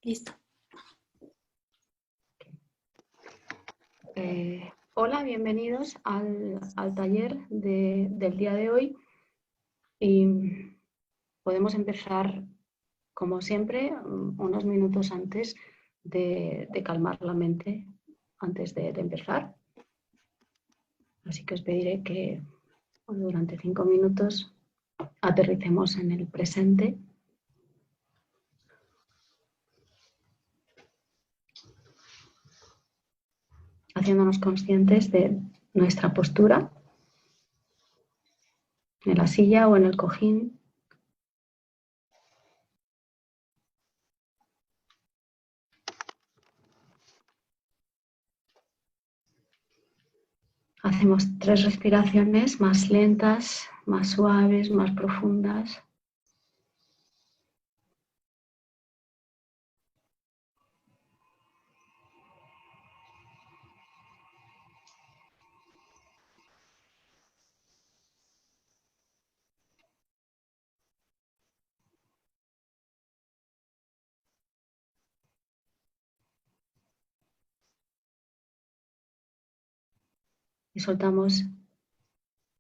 Listo. Hola, bienvenidos al taller del día de hoy. Y podemos empezar, como siempre, unos minutos antes de calmar la mente, antes de empezar. Así que os pediré que durante 5 minutos aterricemos en el presente. Haciéndonos conscientes de nuestra postura en la silla o en el cojín. Hacemos 3 respiraciones más lentas, más suaves, más profundas. Y soltamos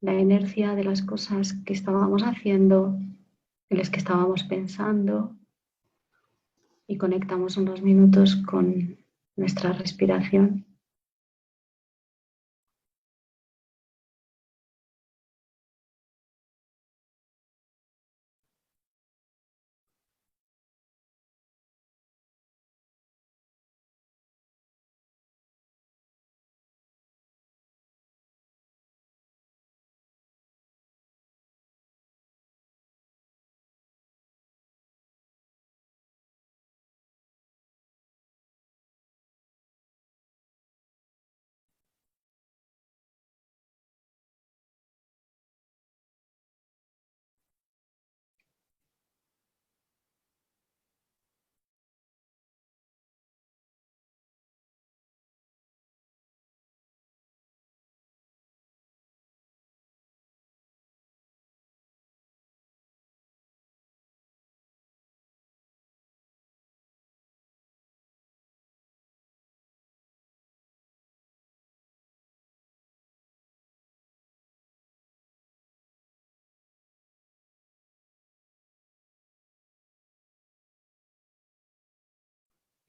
la inercia de las cosas que estábamos haciendo, en las que estábamos pensando, y conectamos unos minutos con nuestra respiración.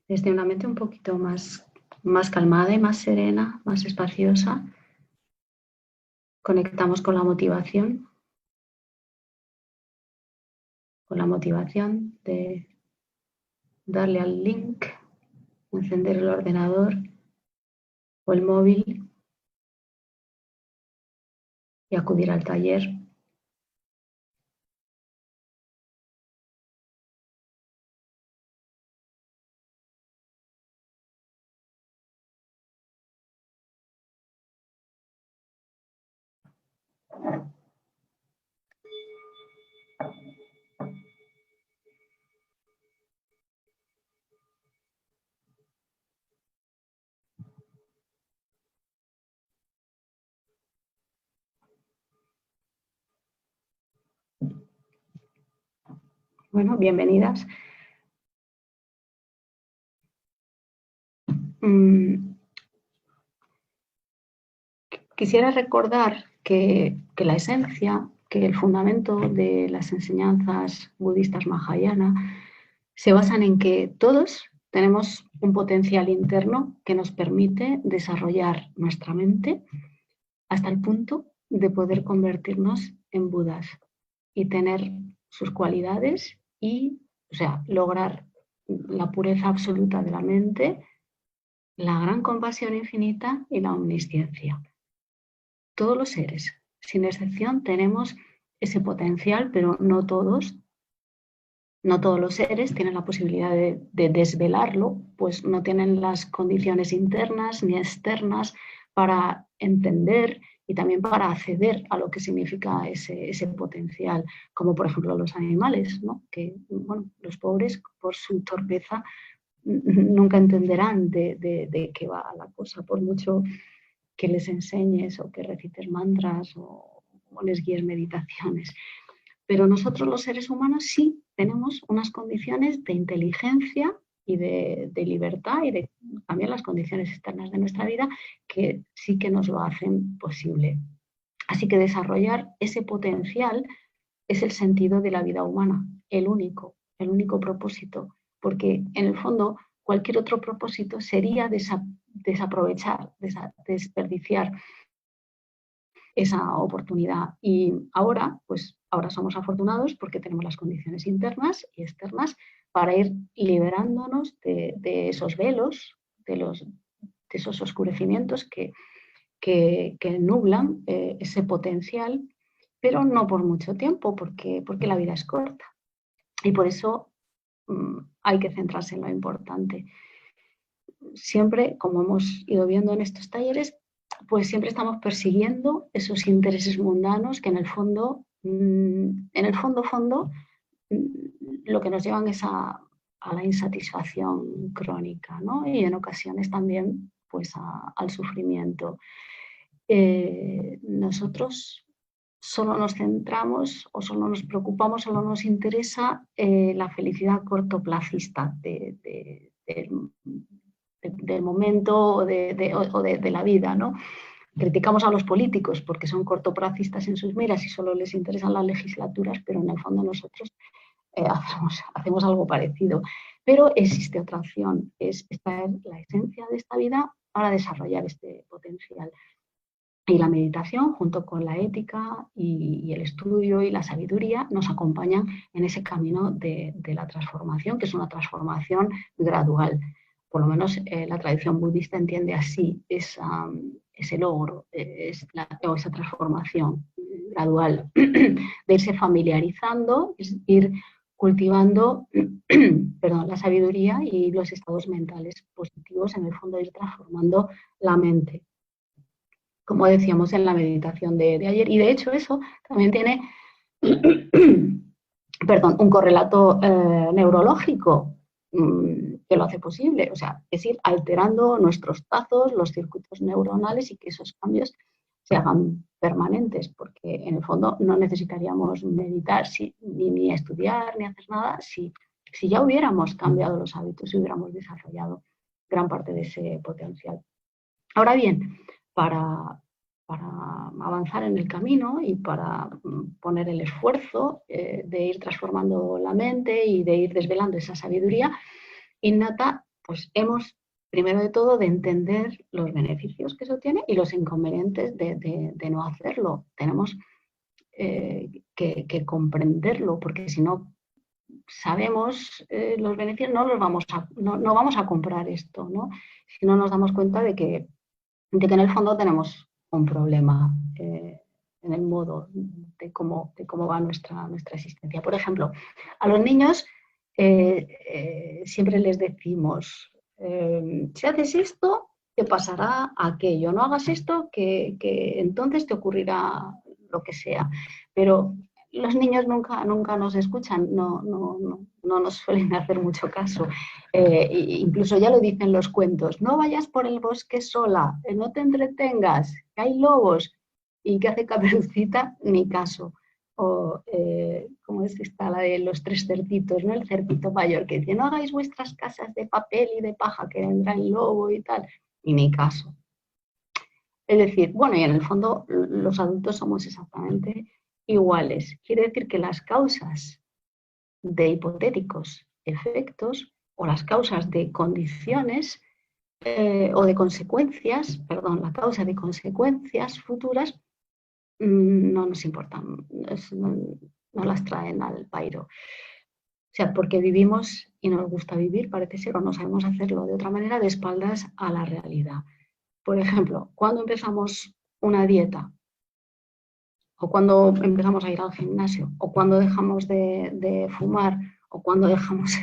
Desde una mente un poquito más calmada y más serena, más espaciosa, conectamos con la motivación de darle al link, encender el ordenador o el móvil y acudir al taller. Bueno, bienvenidas. Quisiera recordar que la esencia, que el fundamento de las enseñanzas budistas Mahayana se basan en que todos tenemos un potencial interno que nos permite desarrollar nuestra mente hasta el punto de poder convertirnos en Budas y tener sus cualidades y, o sea, lograr la pureza absoluta de la mente, la gran compasión infinita y la omnisciencia. Todos los seres, sin excepción, tenemos ese potencial, pero no todos los seres tienen la posibilidad de desvelarlo, pues no tienen las condiciones internas ni externas para entender y también para acceder a lo que significa ese potencial, como por ejemplo los animales, ¿no? Que bueno, los pobres por su torpeza nunca entenderán de qué va la cosa, por mucho que les enseñes o que recites mantras o les guíes meditaciones. Pero nosotros los seres humanos sí tenemos unas condiciones de inteligencia y de libertad y de también las condiciones externas de nuestra vida que sí que nos lo hacen posible. Así que desarrollar ese potencial es el sentido de la vida humana, el único propósito, porque en el fondo cualquier otro propósito sería desaprovechar, desperdiciar esa oportunidad. Y ahora, pues ahora somos afortunados porque tenemos las condiciones internas y externas para ir liberándonos de esos velos, de esos oscurecimientos que nublan ese potencial, pero no por mucho tiempo, porque la vida es corta. Y por eso hay que centrarse en lo importante. Siempre, como hemos ido viendo en estos talleres, pues siempre estamos persiguiendo esos intereses mundanos que en el fondo, lo que nos llevan es a la insatisfacción crónica, ¿no? Y en ocasiones también pues al sufrimiento. Nosotros solo nos centramos o solo nos preocupamos, solo nos interesa la felicidad cortoplacista del momento o de la vida, ¿no? Criticamos a los políticos porque son cortoplacistas en sus miras y solo les interesan las legislaturas, pero en el fondo nosotros hacemos algo parecido. Pero existe otra opción, es extraer la esencia de esta vida para desarrollar este potencial. Y la meditación, junto con la ética y el estudio y la sabiduría, nos acompañan en ese camino de la transformación, que es una transformación gradual. Por lo menos la tradición budista entiende así ese logro, o esa transformación gradual, de irse familiarizando, ir cultivando la sabiduría y los estados mentales positivos, en el fondo ir transformando la mente, como decíamos en la meditación de ayer. Y de hecho eso también tiene un correlato neurológico que lo hace posible. O sea, es ir alterando nuestros tazos, los circuitos neuronales y que esos cambios se hagan permanentes, porque en el fondo no necesitaríamos meditar ni estudiar ni hacer nada si ya hubiéramos cambiado los hábitos y hubiéramos desarrollado gran parte de ese potencial. Ahora bien, para avanzar en el camino y para poner el esfuerzo de ir transformando la mente y de ir desvelando esa sabiduría innata, pues hemos, primero de todo, de entender los beneficios que eso tiene y los inconvenientes de no hacerlo. Tenemos que comprenderlo, porque si no sabemos los beneficios, no vamos a comprar esto, ¿no? Si no nos damos cuenta de que en el fondo tenemos un problema en el modo de cómo va nuestra existencia. Por ejemplo, a los niños siempre les decimos, si haces esto, te pasará aquello, no hagas esto, que entonces te ocurrirá lo que sea. Pero los niños nunca nos escuchan, no nos suelen hacer mucho caso. Incluso ya lo dicen los cuentos, no vayas por el bosque sola, no te entretengas, que hay lobos. ¿Y qué hace Caperucita? Ni caso. O, ¿cómo es esta la de los tres cerditos, ¿no? El cerdito mayor que dice, no hagáis vuestras casas de papel y de paja, que vendrá el lobo y tal. Y ni caso. Es decir, bueno, y en el fondo los adultos somos exactamente iguales. Quiere decir que las causas de hipotéticos efectos o las causas de condiciones o de consecuencias, la causa de consecuencias futuras no nos importan, no las traen al pairo. O sea, porque vivimos y nos gusta vivir, parece ser, o no sabemos hacerlo de otra manera, de espaldas a la realidad. Por ejemplo, cuando empezamos una dieta, o cuando empezamos a ir al gimnasio, o cuando dejamos de fumar, o cuando dejamos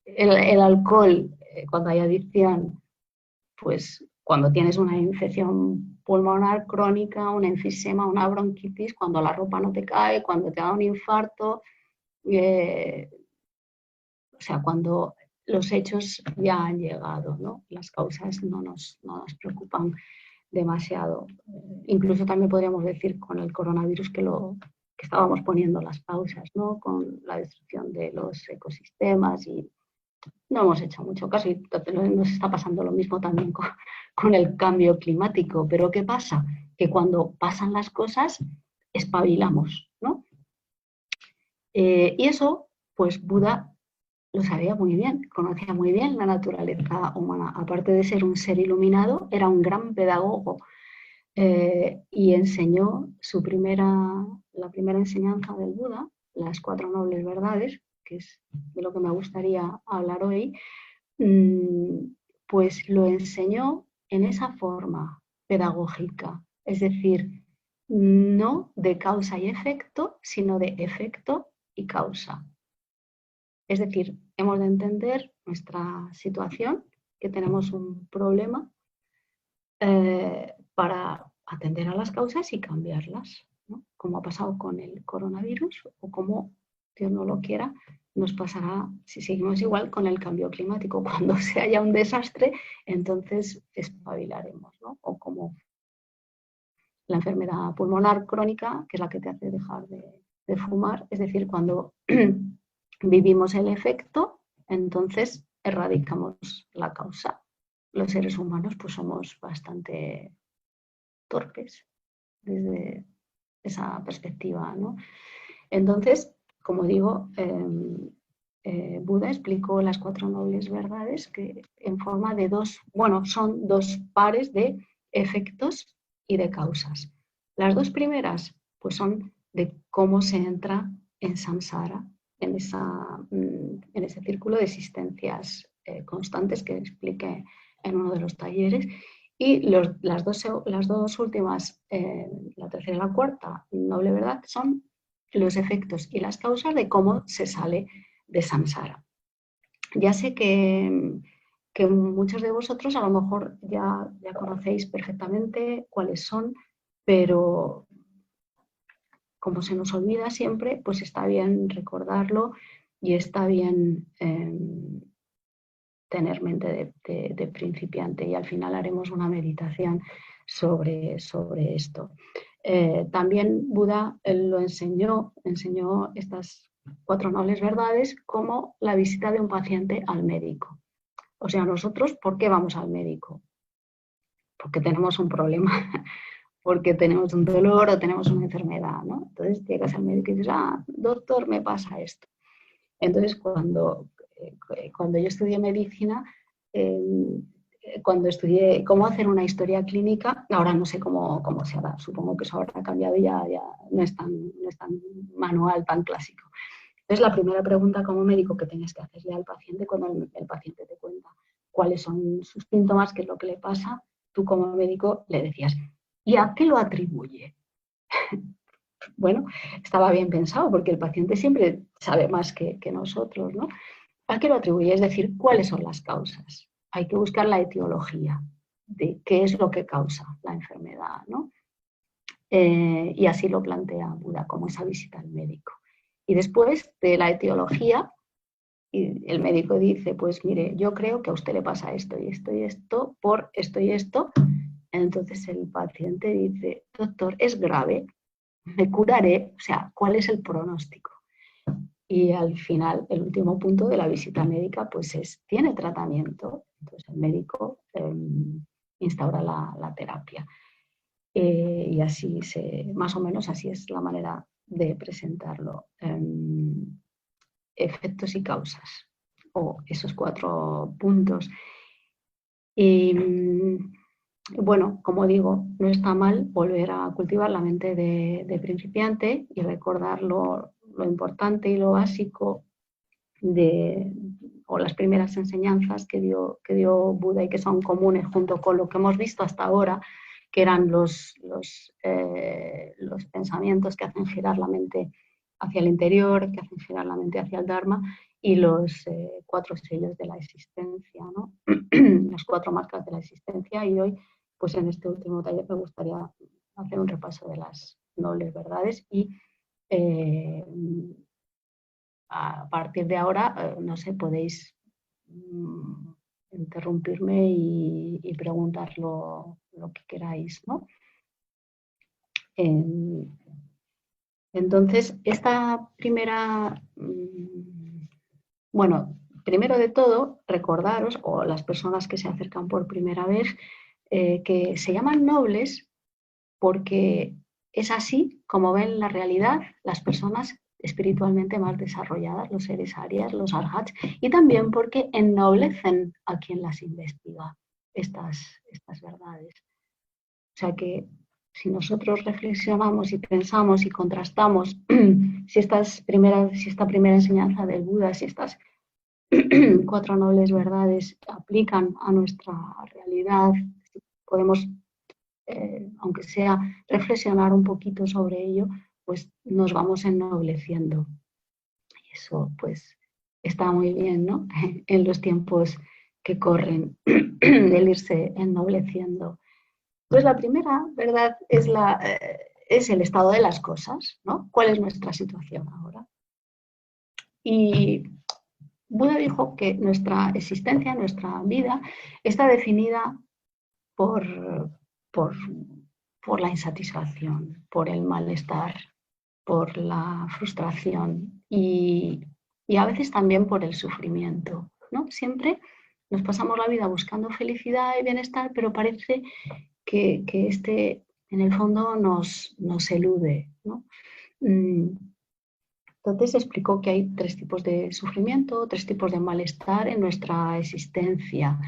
el alcohol, cuando hay adicción, pues cuando tienes una infección pulmonar crónica, un enfisema, una bronquitis, cuando la ropa no te cae, cuando te da un infarto, o sea, cuando los hechos ya han llegado, ¿no? Las causas no nos preocupan demasiado. Incluso también podríamos decir con el coronavirus que estábamos poniendo las pausas, ¿no? Con la destrucción de los ecosistemas y no hemos hecho mucho caso y nos está pasando lo mismo también con el cambio climático. Pero ¿qué pasa? Que cuando pasan las cosas, espabilamos, ¿no? Y eso, pues Buda lo sabía muy bien, conocía muy bien la naturaleza humana. Aparte de ser un ser iluminado, era un gran pedagogo y enseñó la primera enseñanza del Buda, las 4 nobles verdades, que es de lo que me gustaría hablar hoy, pues lo enseñó en esa forma pedagógica, es decir, no de causa y efecto, sino de efecto y causa. Es decir, hemos de entender nuestra situación, que tenemos un problema, para atender a las causas y cambiarlas, ¿no? Como ha pasado con el coronavirus o como, Dios no lo quiera, nos pasará si seguimos igual con el cambio climático. Cuando se haya un desastre, entonces espabilaremos, ¿no? O como la enfermedad pulmonar crónica, que es la que te hace dejar de fumar, es decir, cuando vivimos el efecto, entonces erradicamos la causa. Los seres humanos pues somos bastante torpes desde esa perspectiva, ¿no? Entonces, como digo, Buda explicó las 4 nobles verdades que en forma de son dos pares de efectos y de causas. Las dos primeras, pues son de cómo se entra en samsara, en ese círculo de existencias constantes que expliqué en uno de los talleres. Y las dos últimas, la tercera y la cuarta noble verdad, son los efectos y las causas de cómo se sale de samsara. Ya sé que muchos de vosotros a lo mejor ya conocéis perfectamente cuáles son, pero como se nos olvida siempre, pues está bien recordarlo y está bien tener mente de principiante, y al final haremos una meditación sobre esto. También Buda lo enseñó estas 4 nobles verdades como la visita de un paciente al médico. O sea, nosotros, ¿por qué vamos al médico? Porque tenemos un problema, porque tenemos un dolor o tenemos una enfermedad, ¿no? Entonces llegas al médico y dices, doctor, me pasa esto. Entonces, cuando yo estudié medicina, eh, cuando estudié cómo hacer una historia clínica, ahora no sé cómo se hará, supongo que eso habrá cambiado y ya no es tan manual, tan clásico. Entonces, la primera pregunta como médico que tienes que hacerle al paciente cuando el paciente te cuenta cuáles son sus síntomas, qué es lo que le pasa, tú como médico le decías, ¿y a qué lo atribuye? Bueno, estaba bien pensado porque el paciente siempre sabe más que nosotros, ¿no? ¿A qué lo atribuye? Es decir, ¿cuáles son las causas? Hay que buscar la etiología de qué es lo que causa la enfermedad, ¿no? Y así lo plantea Buda, como esa visita al médico. Y después de la etiología, el médico dice, pues mire, yo creo que a usted le pasa esto y esto y esto, por esto y esto. Entonces el paciente dice, doctor, es grave, me curaré, o sea, ¿cuál es el pronóstico? Y al final, el último punto de la visita médica, pues ¿tiene tratamiento? Entonces el médico instaura la terapia. Y así más o menos así es la manera de presentarlo. Efectos y causas, o esos 4 puntos. Y bueno, como digo, no está mal volver a cultivar la mente de principiante y recordar lo importante y lo básico o las primeras enseñanzas que dio Buda y que son comunes junto con lo que hemos visto hasta ahora, que eran los pensamientos que hacen girar la mente hacia el interior, que hacen girar la mente hacia el Dharma, y los 4 sellos de la existencia, ¿no? Las 4 marcas de la existencia. Y hoy, pues en este último taller me gustaría hacer un repaso de las nobles verdades y a partir de ahora, no sé, podéis interrumpirme y preguntar lo que queráis, ¿no? Entonces, esta primera, bueno, primero de todo, recordaros, o las personas que se acercan por primera vez, que se llaman nobles porque es así como ven la realidad las personas espiritualmente más desarrolladas, los seres arias, los arhats, y también porque ennoblecen a quien las investiga, estas verdades. O sea que si nosotros reflexionamos y pensamos y contrastamos si esta primera enseñanza del Buda, si estas cuatro nobles verdades aplican a nuestra realidad, podemos aunque sea reflexionar un poquito sobre ello, pues nos vamos ennobleciendo. Y eso pues está muy bien, ¿no? En los tiempos que corren, el irse ennobleciendo. Pues la primera, ¿verdad? Es el estado de las cosas, ¿no? ¿Cuál es nuestra situación ahora? Y Buda dijo que nuestra existencia, nuestra vida, está definida por, por, por la insatisfacción, por el malestar, por la frustración y a veces también por el sufrimiento, ¿no? Siempre nos pasamos la vida buscando felicidad y bienestar, pero parece que este en el fondo nos elude, ¿no? Entonces explicó que hay tres tipos de sufrimiento, tres tipos de malestar en nuestra existencia.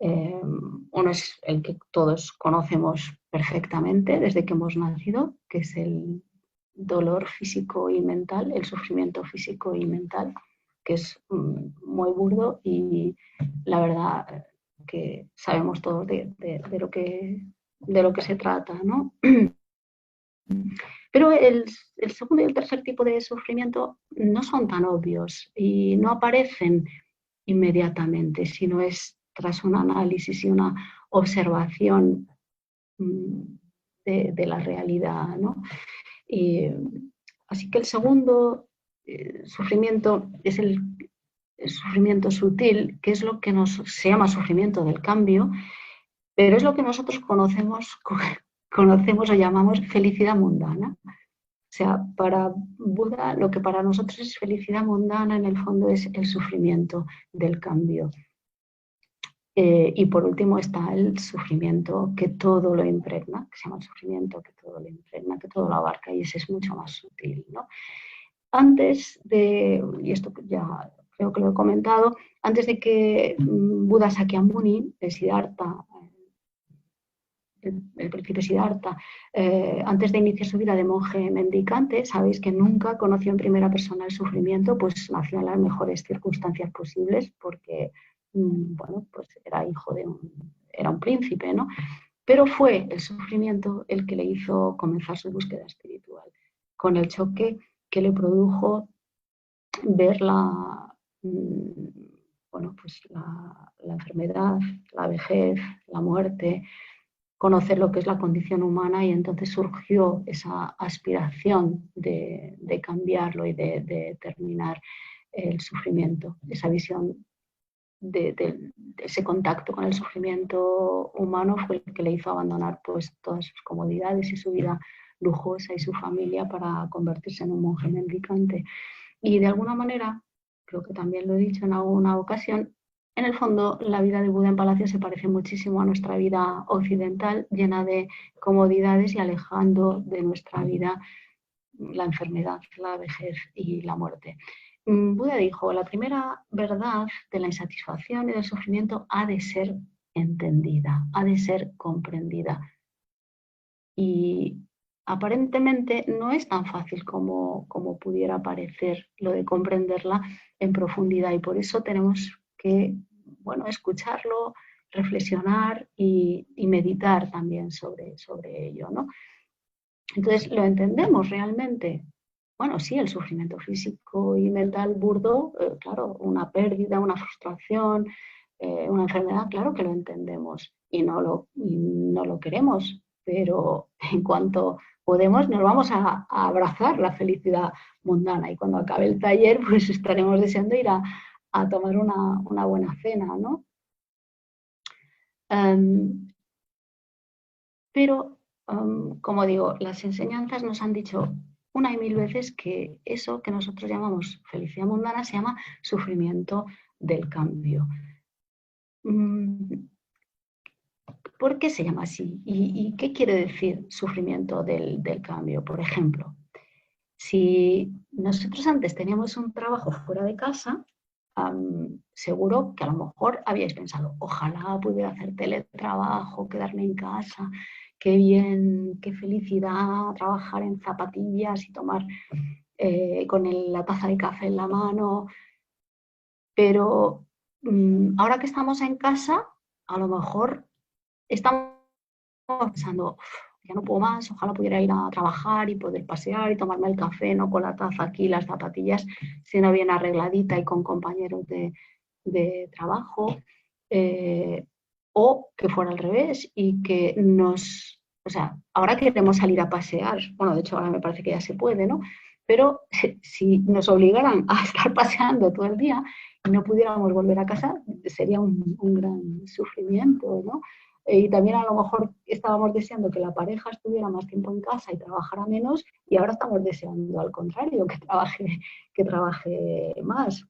Uno es el que todos conocemos perfectamente desde que hemos nacido, que es el dolor físico y mental, el sufrimiento físico y mental, que es muy burdo y la verdad que sabemos todos de lo que se trata, ¿no? Pero el segundo y el tercer tipo de sufrimiento no son tan obvios y no aparecen inmediatamente, sino es tras un análisis y una observación de la realidad, ¿no? Y, así que el segundo sufrimiento es el sufrimiento sutil, que es lo que se llama sufrimiento del cambio, pero es lo que nosotros conocemos o llamamos felicidad mundana. O sea, para Buda lo que para nosotros es felicidad mundana en el fondo es el sufrimiento del cambio. Y por último está el sufrimiento que todo lo impregna, que se llama el sufrimiento que todo lo impregna, que todo lo abarca, y ese es mucho más sutil, ¿no? Antes de, y esto ya creo que lo he comentado, antes de que Buda Sakyamuni, el Siddhartha, el príncipe Siddhartha, antes de iniciar su vida de monje mendicante, sabéis que nunca conoció en primera persona el sufrimiento, pues nació en las mejores circunstancias posibles, porque, bueno, pues era hijo era un príncipe, ¿no? Pero fue el sufrimiento el que le hizo comenzar su búsqueda espiritual, con el choque que le produjo ver bueno, pues la enfermedad, la vejez, la muerte, conocer lo que es la condición humana, y entonces surgió esa aspiración de cambiarlo y de terminar el sufrimiento, esa visión de ese contacto con el sufrimiento humano fue el que le hizo abandonar pues todas sus comodidades y su vida lujosa y su familia para convertirse en un monje mendicante. Y de alguna manera, creo que también lo he dicho en alguna ocasión, en el fondo la vida de Buda en Palacio se parece muchísimo a nuestra vida occidental, llena de comodidades y alejando de nuestra vida la enfermedad, la vejez y la muerte. Buda dijo, la primera verdad de la insatisfacción y del sufrimiento ha de ser entendida, ha de ser comprendida. Y aparentemente no es tan fácil como pudiera parecer lo de comprenderla en profundidad, y por eso tenemos que, bueno, escucharlo, reflexionar y meditar también sobre ello, ¿no? Entonces, ¿lo entendemos realmente? Bueno, sí, el sufrimiento físico y mental burdo, claro, una pérdida, una frustración, una enfermedad, claro que lo entendemos y no lo queremos, pero en cuanto podemos nos vamos a abrazar la felicidad mundana, y cuando acabe el taller pues estaremos deseando ir a tomar una buena cena, ¿no? Pero, como digo, las enseñanzas nos han dicho una y mil veces que eso que nosotros llamamos felicidad mundana se llama sufrimiento del cambio. ¿Por qué se llama así? ¿Y qué quiere decir sufrimiento del cambio? Por ejemplo, si nosotros antes teníamos un trabajo fuera de casa, seguro que a lo mejor habíais pensado, ojalá pudiera hacer teletrabajo, quedarme en casa, qué bien, qué felicidad trabajar en zapatillas y tomar con la taza de café en la mano. Pero ahora que estamos en casa, a lo mejor estamos pensando, ya no puedo más, ojalá pudiera ir a trabajar y poder pasear y tomarme el café, no con la taza aquí, las zapatillas, sino bien arregladita y con compañeros de trabajo. O que fuera al revés y que o sea, ahora queremos salir a pasear, bueno, de hecho ahora me parece que ya se puede, ¿no? Pero si nos obligaran a estar paseando todo el día y no pudiéramos volver a casa, sería un gran sufrimiento, ¿no? Y también a lo mejor estábamos deseando que la pareja estuviera más tiempo en casa y trabajara menos, y ahora estamos deseando al contrario, que trabaje más.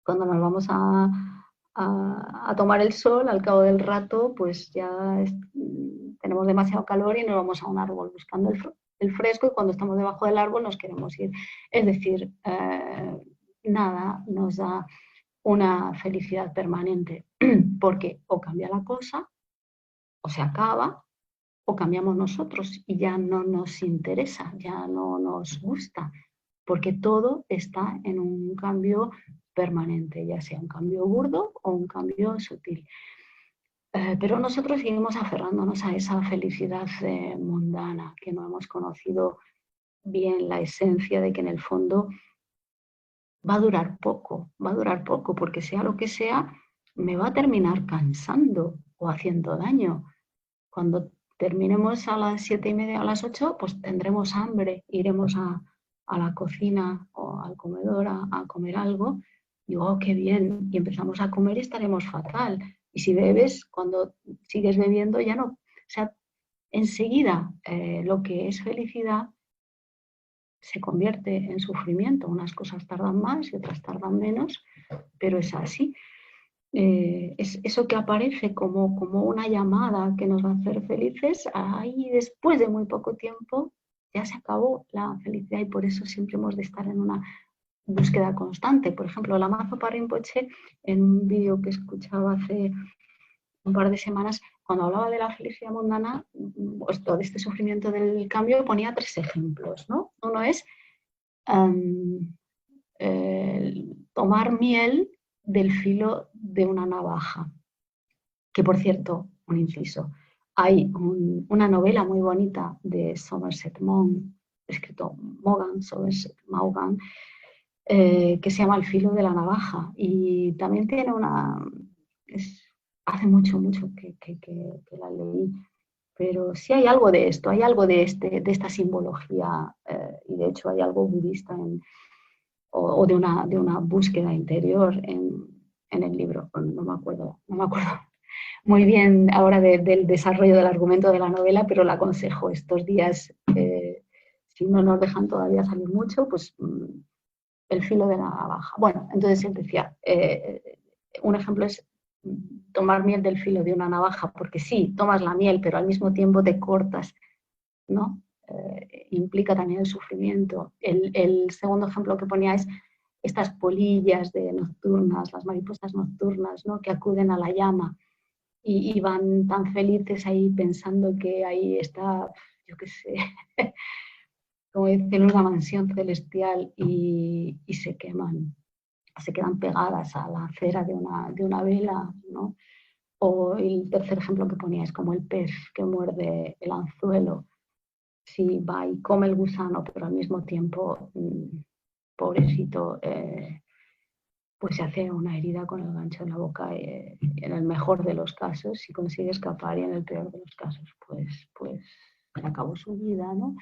Cuando nos vamos a tomar el sol, al cabo del rato, pues ya tenemos demasiado calor y nos vamos a un árbol buscando el fresco, y cuando estamos debajo del árbol nos queremos ir. Es decir, nada nos da una felicidad permanente, porque o cambia la cosa, o se acaba, o cambiamos nosotros y ya no nos interesa, ya no nos gusta, porque todo está en un cambio permanente, ya sea un cambio burdo o un cambio sutil. Pero nosotros seguimos aferrándonos a esa felicidad mundana, que no hemos conocido bien la esencia de que en el fondo va a durar poco, porque sea lo que sea, me va a terminar cansando o haciendo daño. Cuando terminemos a las 7:30 o a las 8, pues tendremos hambre, iremos a la cocina o al comedor a comer algo. Y oh, qué bien, y empezamos a comer y estaremos fatal. Y si bebes, cuando sigues bebiendo ya no, o sea, enseguida lo que es felicidad se convierte en sufrimiento. Unas cosas tardan más y otras tardan menos, pero es así. Es eso que aparece como una llamada que nos va a hacer felices, ahí después de muy poco tiempo ya se acabó la felicidad, y por eso siempre hemos de estar en una búsqueda constante. Por ejemplo, Lamazo Rinpoche, en un vídeo que escuchaba hace un par de semanas, cuando hablaba de la felicidad mundana, pues, todo este sufrimiento del cambio, ponía 3 ejemplos, ¿no? Uno es um, tomar miel del filo de una navaja. Que, por cierto, un inciso, hay una novela muy bonita de Somerset Maugham, escrito Somerset Maugham, que se llama El filo de la navaja, y también tiene hace mucho que la leí, pero sí hay algo de esto, hay algo de esta simbología, y de hecho hay algo budista o de una búsqueda interior en el libro. No me acuerdo muy bien ahora del desarrollo del argumento de la novela, pero la aconsejo estos días. Si no nos dejan todavía salir mucho, pues el filo de la navaja. Bueno, entonces él decía, un ejemplo es tomar miel del filo de una navaja, porque sí, tomas la miel, pero al mismo tiempo te cortas, ¿no? Implica también el sufrimiento. El segundo ejemplo que ponía es estas polillas nocturnas, las mariposas nocturnas, ¿no? Que acuden a la llama y van tan felices ahí pensando que ahí está, yo qué sé, como dicen, una mansión celestial, y se queman, se quedan pegadas a la cera de una vela, ¿no? O el tercer ejemplo que ponía es como el pez que muerde el anzuelo. Sí, va y come el gusano, pero al mismo tiempo, pobrecito, pues se hace una herida con el gancho en la boca, en el mejor de los casos, si consigue escapar, y en el peor de los casos, pues se acabó su vida, ¿no?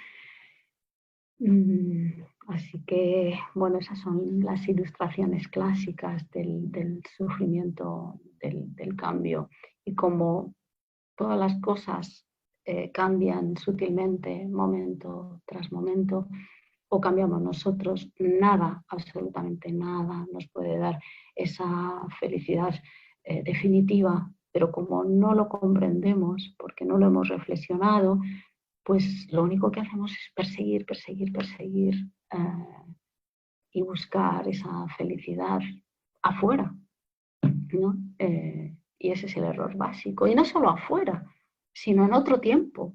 Así que, bueno, esas son las ilustraciones clásicas del sufrimiento, del cambio, y como todas las cosas cambian sutilmente momento tras momento, o cambiamos nosotros. Nada, absolutamente nada nos puede dar esa felicidad definitiva, pero como no lo comprendemos, porque no lo hemos reflexionado, pues lo único que hacemos es perseguir, perseguir, perseguir y buscar esa felicidad afuera, ¿no? Y ese es el error básico. Y no solo afuera, sino en otro tiempo,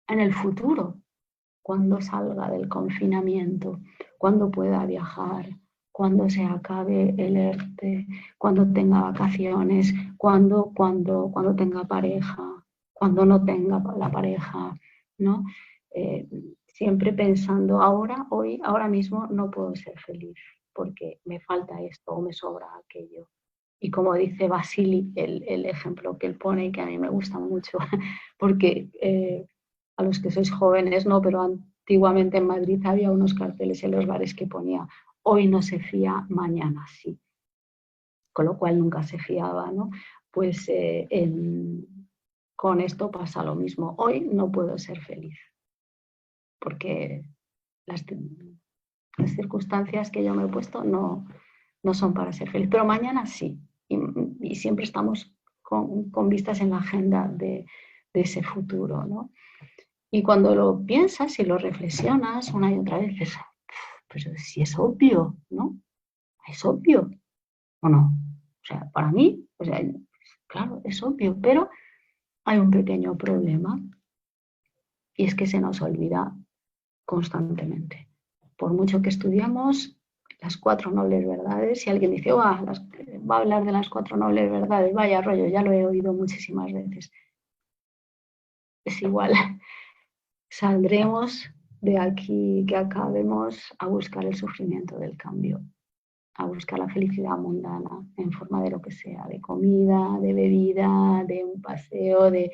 en el futuro, cuando salga del confinamiento, cuando pueda viajar, cuando se acabe el ERTE, cuando tenga vacaciones, cuando tenga pareja, cuando no tenga la pareja, ¿no? Siempre pensando ahora, hoy, ahora mismo no puedo ser feliz porque me falta esto o me sobra aquello. Y como dice Basili, el ejemplo que él pone y que a mí me gusta mucho, porque a los que sois jóvenes no, pero antiguamente en Madrid había unos carteles en los bares que ponía hoy no se fía, mañana sí, con lo cual nunca se fiaba, ¿no? Pues con esto pasa lo mismo. Hoy no puedo ser feliz porque las circunstancias que yo me he puesto no son para ser feliz, pero mañana sí. Y siempre estamos con vistas en la agenda de ese futuro, ¿no? Y cuando lo piensas y lo reflexionas una y otra vez, dices, pero si es obvio, ¿no? Es obvio, ¿o no? O sea, para mí, o sea, claro, es obvio, pero hay un pequeño problema y es que se nos olvida constantemente. Por mucho que estudiamos las 4 nobles verdades, si alguien dice, va a hablar de las 4 nobles verdades, vaya rollo, ya lo he oído muchísimas veces. Es igual, saldremos de aquí que acabemos a buscar el sufrimiento del cambio, a buscar la felicidad mundana en forma de lo que sea, de comida, de bebida, de un paseo, de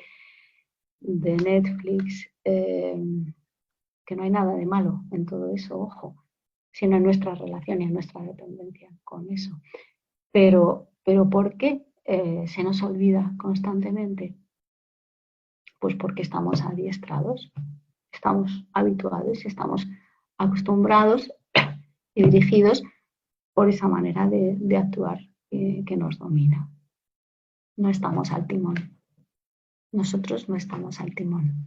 Netflix, que no hay nada de malo en todo eso, ojo, sino en nuestra relación y en nuestra dependencia con eso. Pero ¿por qué se nos olvida constantemente? Pues porque estamos adiestrados, estamos habituados, estamos acostumbrados y dirigidos por esa manera de actuar que nos domina. No estamos al timón. Nosotros no estamos al timón.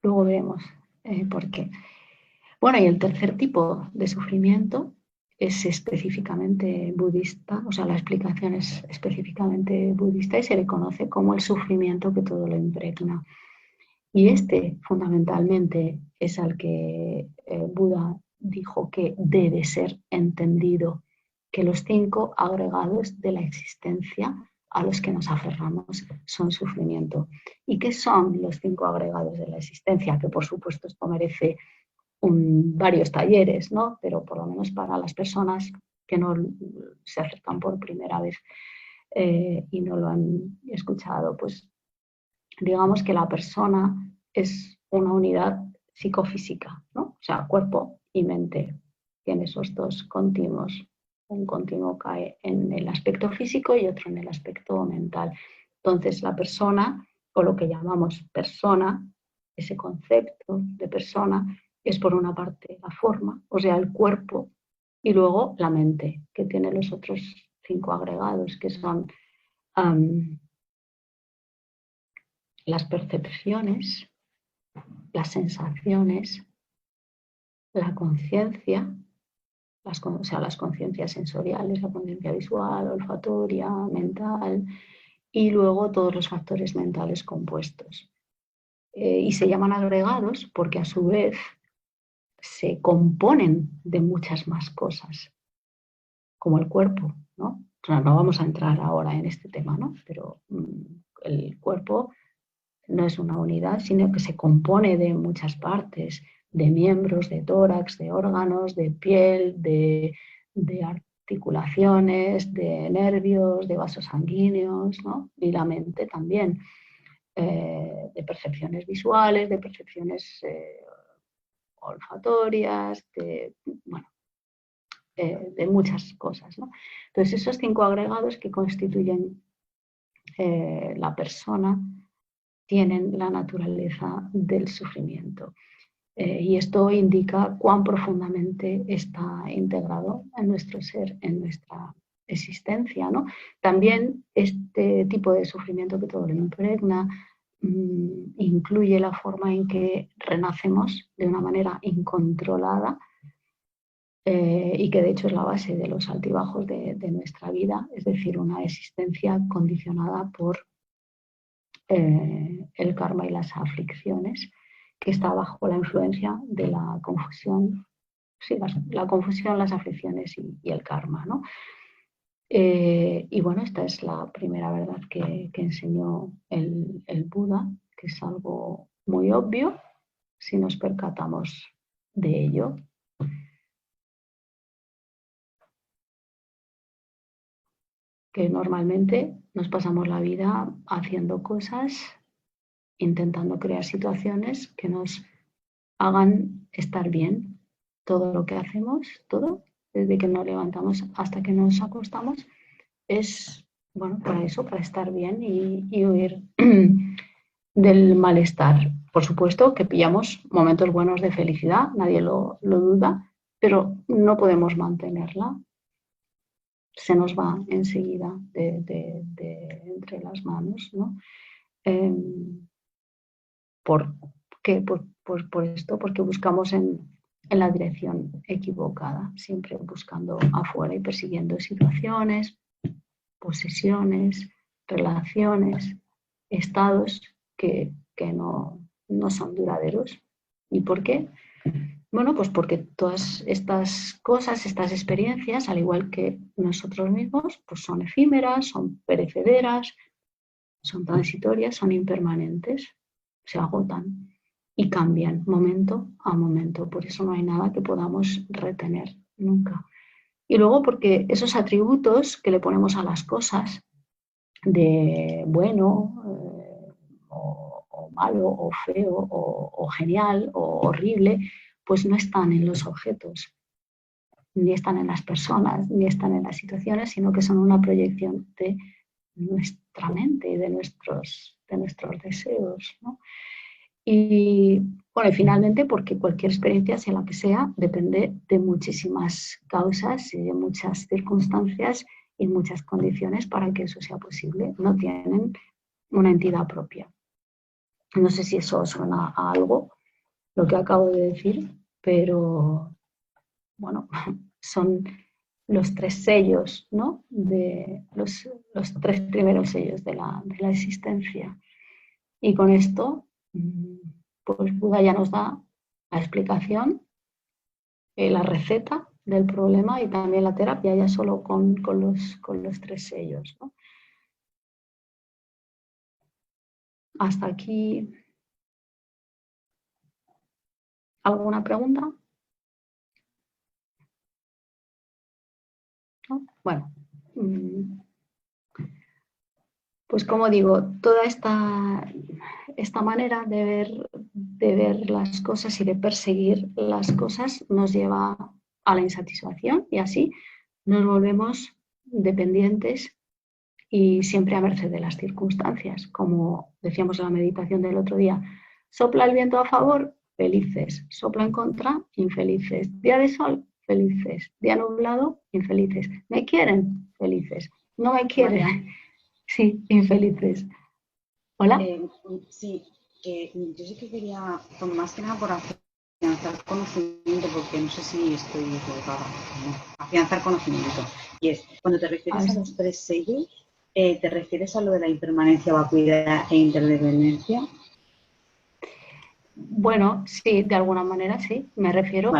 Luego veremos por qué. Bueno, y el tercer tipo de sufrimiento es específicamente budista, o sea, la explicación es específicamente budista y se le conoce como el sufrimiento que todo lo impregna. Y este, fundamentalmente, es al que Buda dijo que debe ser entendido, que los 5 agregados de la existencia a los que nos aferramos son sufrimiento. ¿Y qué son los 5 agregados de la existencia? Que por supuesto esto merece varios talleres, ¿no? Pero por lo menos para las personas que no se acercan por primera vez y no lo han escuchado, pues digamos que la persona es una unidad psicofísica, ¿no? O sea, cuerpo y mente. Tiene esos dos continuos. Un continuo cae en el aspecto físico y otro en el aspecto mental. Entonces, la persona, o lo que llamamos persona, ese concepto de persona, es por una parte la forma, o sea, el cuerpo, y luego la mente, que tiene los otros 5 agregados, que son las percepciones, las sensaciones, la conciencia, o sea, las conciencias sensoriales, la conciencia visual, olfatoria, mental, y luego todos los factores mentales compuestos. Y se llaman agregados porque a su vez se componen de muchas más cosas, como el cuerpo, ¿no? O sea, no vamos a entrar ahora en este tema, ¿no? Pero el cuerpo no es una unidad, sino que se compone de muchas partes, de miembros, de tórax, de órganos, de piel, de articulaciones, de nervios, de vasos sanguíneos, ¿no? Y la mente también, de percepciones visuales, de percepciones olfatorias, bueno, de muchas cosas, ¿no? Entonces, esos 5 agregados que constituyen la persona tienen la naturaleza del sufrimiento. Y esto indica cuán profundamente está integrado en nuestro ser, en nuestra existencia, ¿no? También este tipo de sufrimiento que todo lo impregna incluye la forma en que renacemos de una manera incontrolada y que de hecho es la base de los altibajos de nuestra vida, es decir, una existencia condicionada por el karma y las aflicciones, que está bajo la influencia de la confusión, sí, la confusión, las aflicciones y el karma, ¿no? Y bueno, esta es la primera verdad que enseñó el Buda, que es algo muy obvio si nos percatamos de ello. Que normalmente nos pasamos la vida haciendo cosas, intentando crear situaciones que nos hagan estar bien. Todo lo que hacemos, todo, desde que nos levantamos hasta que nos acostamos, es, bueno, para eso, para estar bien y huir del malestar. Por supuesto que pillamos momentos buenos de felicidad, nadie lo duda, pero no podemos mantenerla. Se nos va enseguida de entre las manos, ¿no? ¿Por qué? Por esto, porque buscamos en la dirección equivocada, siempre buscando afuera y persiguiendo situaciones, posesiones, relaciones, estados que no son duraderos. ¿Y por qué? Bueno, pues porque todas estas cosas, estas experiencias, al igual que nosotros mismos, pues son efímeras, son perecederas, son transitorias, son impermanentes, se agotan y cambian momento a momento. Por eso no hay nada que podamos retener nunca. Y luego porque esos atributos que le ponemos a las cosas, de bueno o malo o feo o genial o horrible, pues no están en los objetos, ni están en las personas, ni están en las situaciones, sino que son una proyección de nuestra mente y de nuestros deseos, ¿no? Y bueno, y finalmente porque cualquier experiencia, sea la que sea, depende de muchísimas causas y de muchas circunstancias y muchas condiciones para que eso sea posible. No tienen una entidad propia. No sé si eso suena a algo, lo que acabo de decir, pero bueno, son los tres sellos, ¿no? De los tres primeros sellos de la existencia. Y con esto, pues Buda ya nos da la explicación, la receta del problema y también la terapia, ya solo con los tres sellos, ¿no? Hasta aquí, ¿alguna pregunta? ¿No? Bueno, pues como digo, toda esta manera de ver las cosas y de perseguir las cosas nos lleva a la insatisfacción y así nos volvemos dependientes y siempre a merced de las circunstancias. Como decíamos en la meditación del otro día, sopla el viento a favor, felices, sopla en contra, infelices, día de sol, felices, día nublado, infelices, me quieren, felices, no me quieren, María. Sí, infelices. ¿Hola? Sí, yo sí que quería, más que nada por afianzar conocimiento, porque no sé si estoy equivocada, ¿no? Afianzar conocimiento. Y es, cuando te refieres a los tres sellos, ¿te refieres a lo de la impermanencia, vacuidad e interdependencia? Bueno, sí, de alguna manera sí, me refiero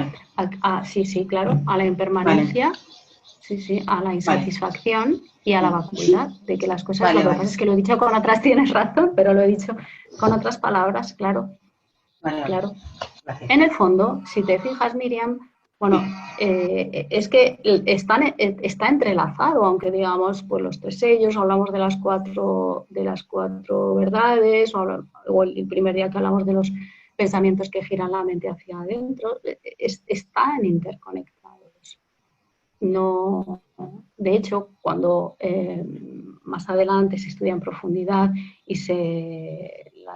sí, claro, a la impermanencia, sí, a la insatisfacción y a la vacuidad, de que las cosas, lo que pasa es que lo he dicho con otras, tienes razón, pero lo he dicho con otras palabras, claro. Claro. En el fondo, si te fijas, Miriam, bueno, es que está entrelazado, aunque digamos, pues los tres sellos, hablamos de las cuatro verdades, o el primer día que hablamos de los pensamientos que giran la mente hacia adentro, están interconectados. No, de hecho, cuando más adelante se estudia en profundidad y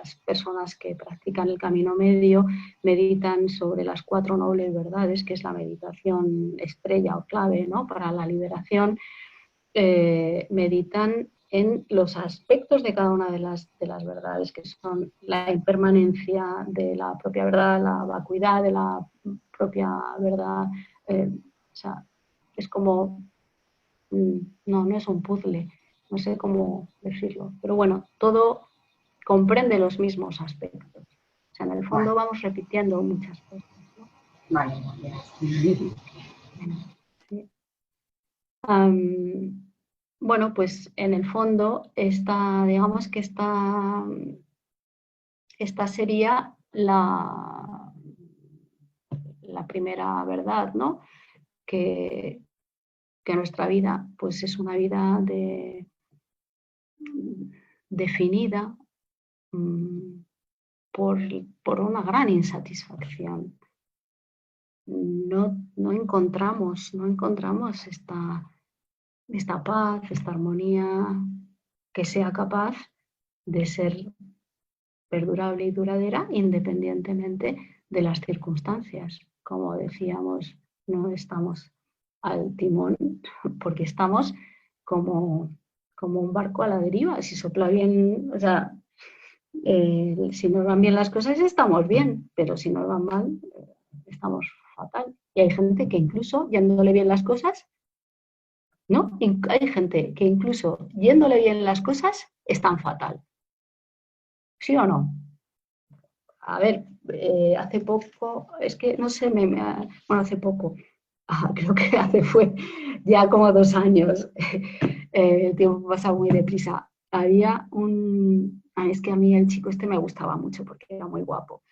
las personas que practican el camino medio meditan sobre las 4 nobles verdades, que es la meditación estrella o clave, ¿no?, para la liberación. Meditan en los aspectos de cada una de las verdades, que son la impermanencia de la propia verdad, la vacuidad de la propia verdad. O sea, es como, no es un puzzle, no sé cómo decirlo, pero bueno, todo comprende los mismos aspectos. O sea, en el fondo vamos repitiendo muchas cosas, ¿no? Vale, Sí. Bueno, pues en el fondo digamos que esta sería la primera verdad, ¿no? Que nuestra vida pues es una vida definida por una gran insatisfacción. No encontramos esta paz, esta armonía que sea capaz de ser perdurable y duradera independientemente de las circunstancias. Como decíamos, no estamos al timón porque estamos como un barco a la deriva. Si sopla bien, o sea, si nos van bien las cosas estamos bien, pero si nos van mal estamos fatal. Y hay gente que incluso yéndole bien las cosas, ¿no? Hay gente que incluso yéndole bien las cosas están fatal. ¿Sí o no? A ver, hace poco, es que no sé, bueno, hace poco, creo que fue ya como 2 años, el tiempo pasa muy deprisa. Había es que a mí el chico este me gustaba mucho porque era muy guapo.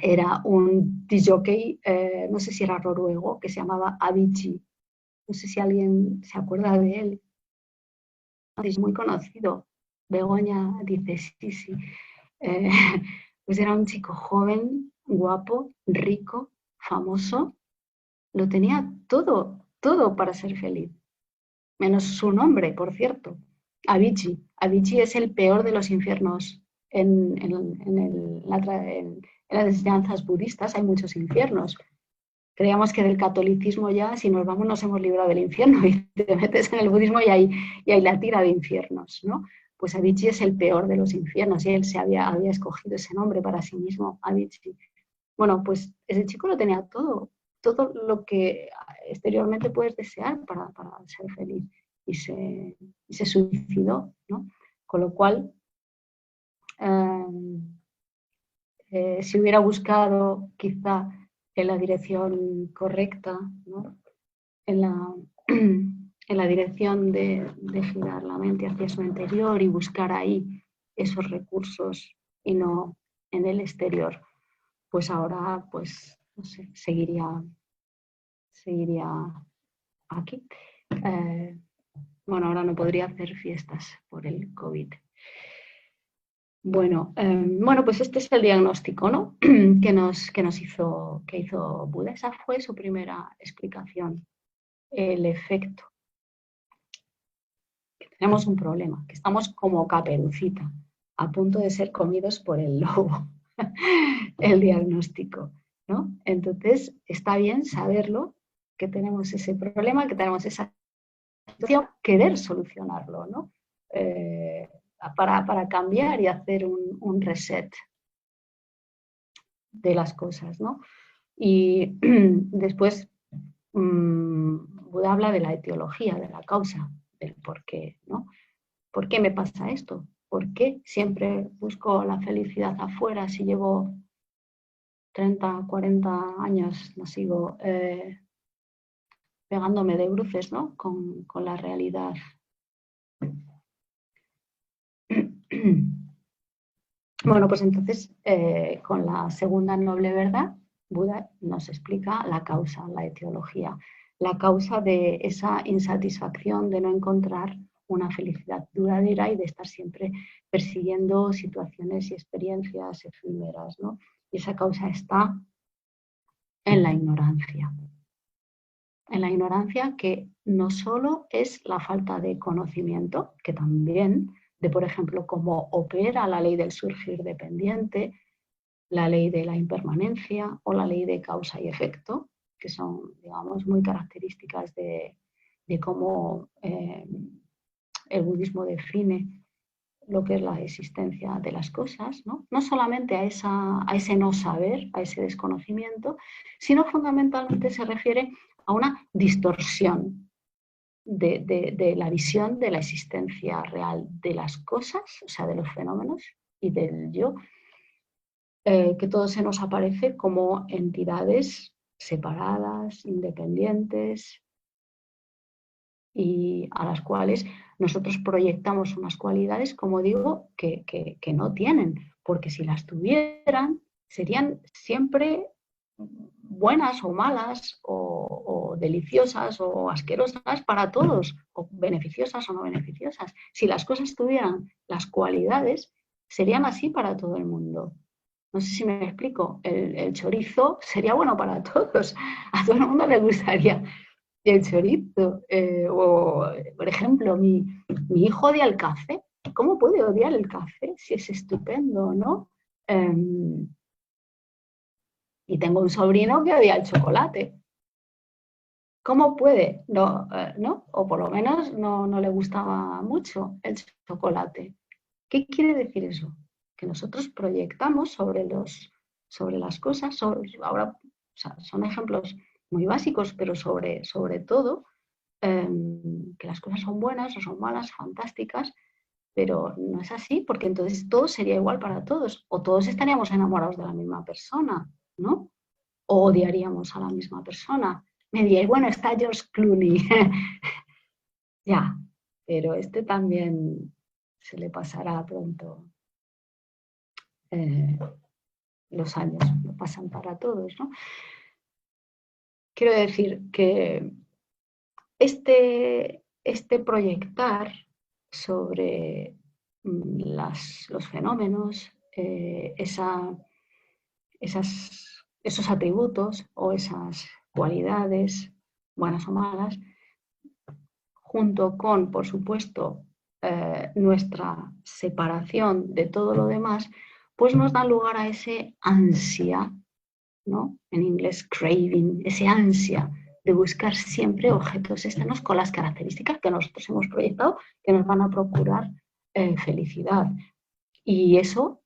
Era un disjockey, no sé si era noruego, que se llamaba Avicii. No sé si alguien se acuerda de él. Es muy conocido. Begoña dice, sí. Pues era un chico joven, guapo, rico, famoso. Lo tenía todo para ser feliz. Menos su nombre, por cierto. Avicii. Avicii es el peor de los infiernos. En las enseñanzas budistas hay muchos infiernos. Creíamos que del catolicismo ya, si nos vamos, nos hemos librado del infierno y te metes en el budismo y hay la tira de infiernos, ¿no? Pues Avicii es el peor de los infiernos y él había escogido ese nombre para sí mismo, Avicii. Bueno, pues ese chico lo tenía todo lo que exteriormente puedes desear para ser feliz y se suicidó, ¿no? Con lo cual, si hubiera buscado quizá en la dirección correcta, ¿no?, en la dirección de girar la mente hacia su interior y buscar ahí esos recursos y no en el exterior, pues ahora, pues, no sé, seguiría aquí. Bueno, ahora no podría hacer fiestas por el COVID. Bueno, pues este es el diagnóstico, ¿no?, que hizo Buda. Esa fue su primera explicación. El efecto. Que tenemos un problema, que estamos como Caperucita, a punto de ser comidos por el lobo. El diagnóstico, ¿no? Entonces, está bien saberlo, que tenemos ese problema, que tenemos esa situación, querer solucionarlo, ¿no? Para cambiar y hacer un reset de las cosas, ¿no? Y después Buda habla de la etiología, de la causa, del por qué, ¿no? ¿Por qué me pasa esto? ¿Por qué siempre busco la felicidad afuera si llevo 30, 40 años, no sigo pegándome de bruces, ¿no?, con la realidad? Bueno, pues entonces, con la segunda noble verdad, Buda nos explica la causa, la etiología, la causa de esa insatisfacción de no encontrar una felicidad duradera y de estar siempre persiguiendo situaciones y experiencias efímeras, ¿no? Y esa causa está en la ignorancia. En la ignorancia, que no solo es la falta de conocimiento, que también, por ejemplo, cómo opera la ley del surgir dependiente, la ley de la impermanencia o la ley de causa y efecto, que son, digamos, muy características de cómo el budismo define lo que es la existencia de las cosas, ¿no? No solamente a ese no saber, a ese desconocimiento, sino fundamentalmente se refiere a una distorsión de la visión de la existencia real de las cosas, o sea, de los fenómenos y del yo, que todo se nos aparece como entidades separadas, independientes, y a las cuales nosotros proyectamos unas cualidades, como digo, que no tienen, porque si las tuvieran, serían siempre buenas o malas o deliciosas o asquerosas para todos, o beneficiosas o no beneficiosas. Si las cosas tuvieran las cualidades, serían así para todo el mundo. No sé si me explico. El chorizo sería bueno para todos. A todo el mundo le gustaría el chorizo. O, por ejemplo, mi hijo odia el café. ¿Cómo puede odiar el café si es estupendo, no? Y tengo un sobrino que odia el chocolate. ¿Cómo puede? No, ¿no? O por lo menos no le gustaba mucho el chocolate. ¿Qué quiere decir eso? Que nosotros proyectamos sobre las cosas, ahora o sea, son ejemplos muy básicos, pero sobre todo, que las cosas son buenas o son malas, fantásticas, pero no es así, porque entonces todo sería igual para todos, o todos estaríamos enamorados de la misma persona, ¿no? O odiaríamos a la misma persona. Me diría, bueno, está George Clooney. Ya, pero este también se le pasará pronto. Los años no pasan para todos, ¿no? Quiero decir que este proyectar sobre los fenómenos, esos atributos o esas cualidades, buenas o malas, junto con, por supuesto, nuestra separación de todo lo demás, pues nos da lugar a ese ansia, ¿no? En inglés craving, ese ansia de buscar siempre objetos externos con las características que nosotros hemos proyectado que nos van a procurar felicidad. Y eso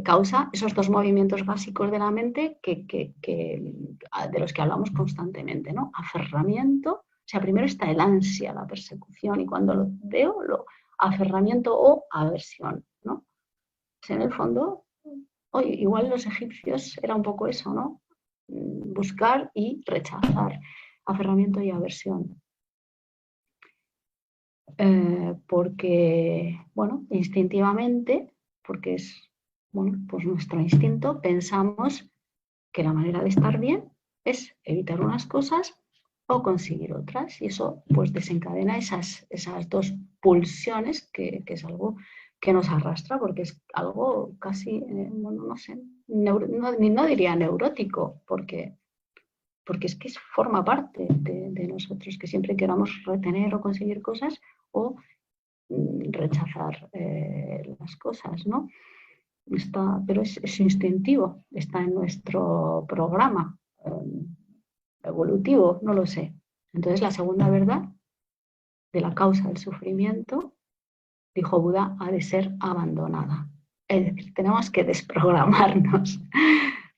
causa esos dos movimientos básicos de la mente de los que hablamos constantemente, ¿no? Aferramiento, o sea, primero está el ansia, la persecución, y cuando lo veo, aferramiento o aversión, ¿no? O sea, en el fondo, igual los egipcios era un poco eso, ¿no? Buscar y rechazar, aferramiento y aversión. Porque, bueno, instintivamente, porque es, bueno, pues nuestro instinto, pensamos que la manera de estar bien es evitar unas cosas o conseguir otras, y eso pues desencadena esas dos pulsiones, que es algo que nos arrastra, porque es algo casi, bueno, no sé, no diría neurótico, porque es que forma parte de nosotros, que siempre queramos retener o conseguir cosas o rechazar las cosas, ¿no? Pero es instintivo, está en nuestro programa evolutivo, no lo sé. Entonces, la segunda verdad de la causa del sufrimiento, dijo Buda, ha de ser abandonada. Es decir, tenemos que desprogramarnos.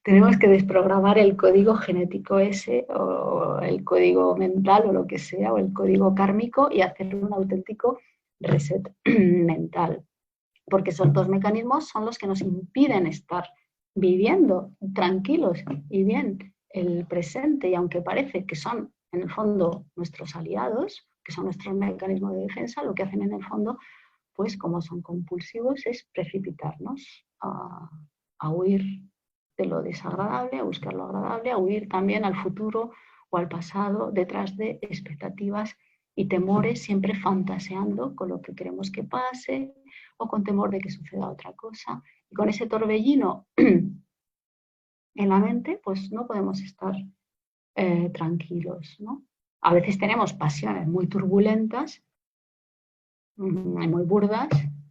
Tenemos que desprogramar el código genético ese, o el código mental, o lo que sea, o el código kármico, y hacer un auténtico reset mental. Porque esos dos mecanismos son los que nos impiden estar viviendo tranquilos y bien el presente, y aunque parece que son en el fondo nuestros aliados, que son nuestros mecanismos de defensa, lo que hacen en el fondo, pues como son compulsivos, es precipitarnos a huir de lo desagradable, a buscar lo agradable, a huir también al futuro o al pasado detrás de expectativas y temores, siempre fantaseando con lo que queremos que pase o con temor de que suceda otra cosa. Y con ese torbellino en la mente, pues no podemos estar tranquilos, ¿no? A veces tenemos pasiones muy turbulentas, muy burdas,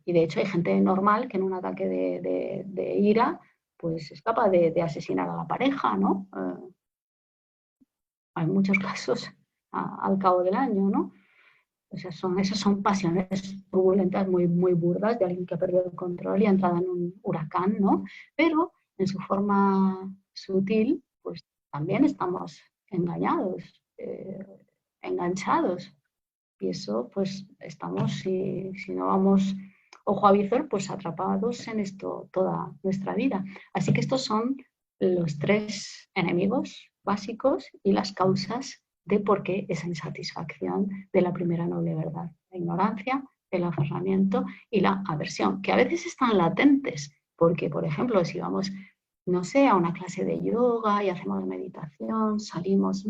Y de hecho hay gente normal que en un ataque de ira pues es capaz de asesinar a la pareja, ¿no? Hay muchos casos al cabo del año, ¿no? O sea, esas son pasiones turbulentas muy, muy burdas de alguien que ha perdido el control y ha entrado en un huracán, ¿no? Pero en su forma sutil, pues también estamos engañados, enganchados. Y eso, pues estamos, si no vamos ojo a visor, pues atrapados en esto toda nuestra vida. Así que estos son los tres enemigos básicos y las causas de por qué esa insatisfacción de la primera noble verdad. La ignorancia, el aferramiento y la aversión, que a veces están latentes, porque, por ejemplo, si vamos, no sé, a una clase de yoga y hacemos meditación, salimos,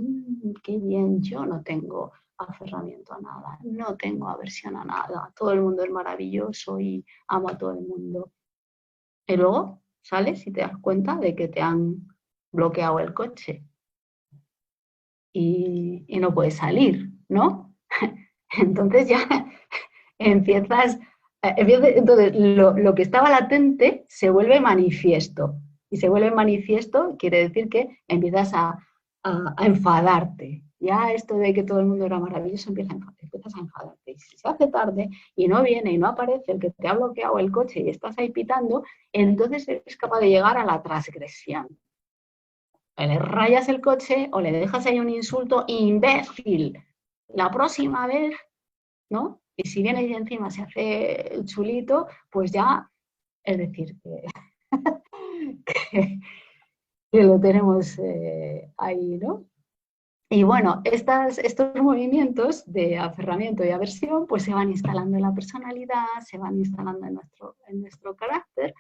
qué bien, yo no tengo aferramiento a nada, no tengo aversión a nada, todo el mundo es maravilloso y amo a todo el mundo. Y luego sales y te das cuenta de que te han bloqueado el coche y no puedes salir, ¿no? Entonces ya empiezas, entonces lo que estaba latente se vuelve manifiesto. Y se vuelve manifiesto quiere decir que empiezas a enfadarte. Ya esto de que todo el mundo era maravilloso empiezas a enfadarte. Y si se hace tarde y no viene y no aparece el que te ha bloqueado el coche y estás ahí pitando, entonces eres capaz de llegar a la transgresión. Le rayas el coche o le dejas ahí un insulto imbécil. La próxima vez, ¿no? Y si viene y encima se hace el chulito, pues ya, es decir, que, que lo tenemos ahí, ¿no? Y bueno, estos movimientos de aferramiento y aversión pues se van instalando en la personalidad, se van instalando en nuestro carácter.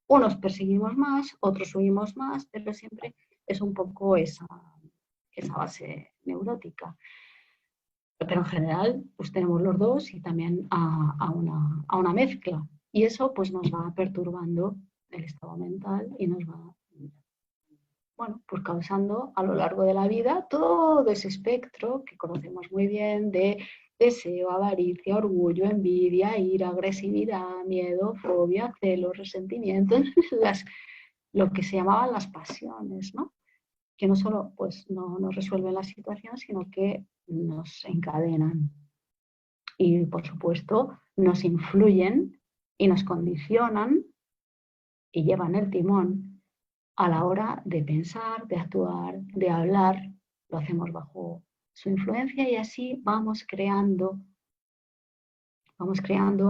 Unos perseguimos más, otros huimos más, pero siempre es un poco esa base neurótica. Pero en general pues tenemos los dos y también a una mezcla. Y eso pues nos va perturbando el estado mental y nos va, bueno, pues causando a lo largo de la vida todo ese espectro que conocemos muy bien de deseo, avaricia, orgullo, envidia, ira, agresividad, miedo, fobia, celos, resentimiento, lo que se llamaban las pasiones, ¿no? Que no solo pues, no nos resuelven la situación, sino que nos encadenan y, por supuesto, nos influyen y nos condicionan y llevan el timón a la hora de pensar, de actuar, de hablar. Lo hacemos bajo su influencia y así vamos creando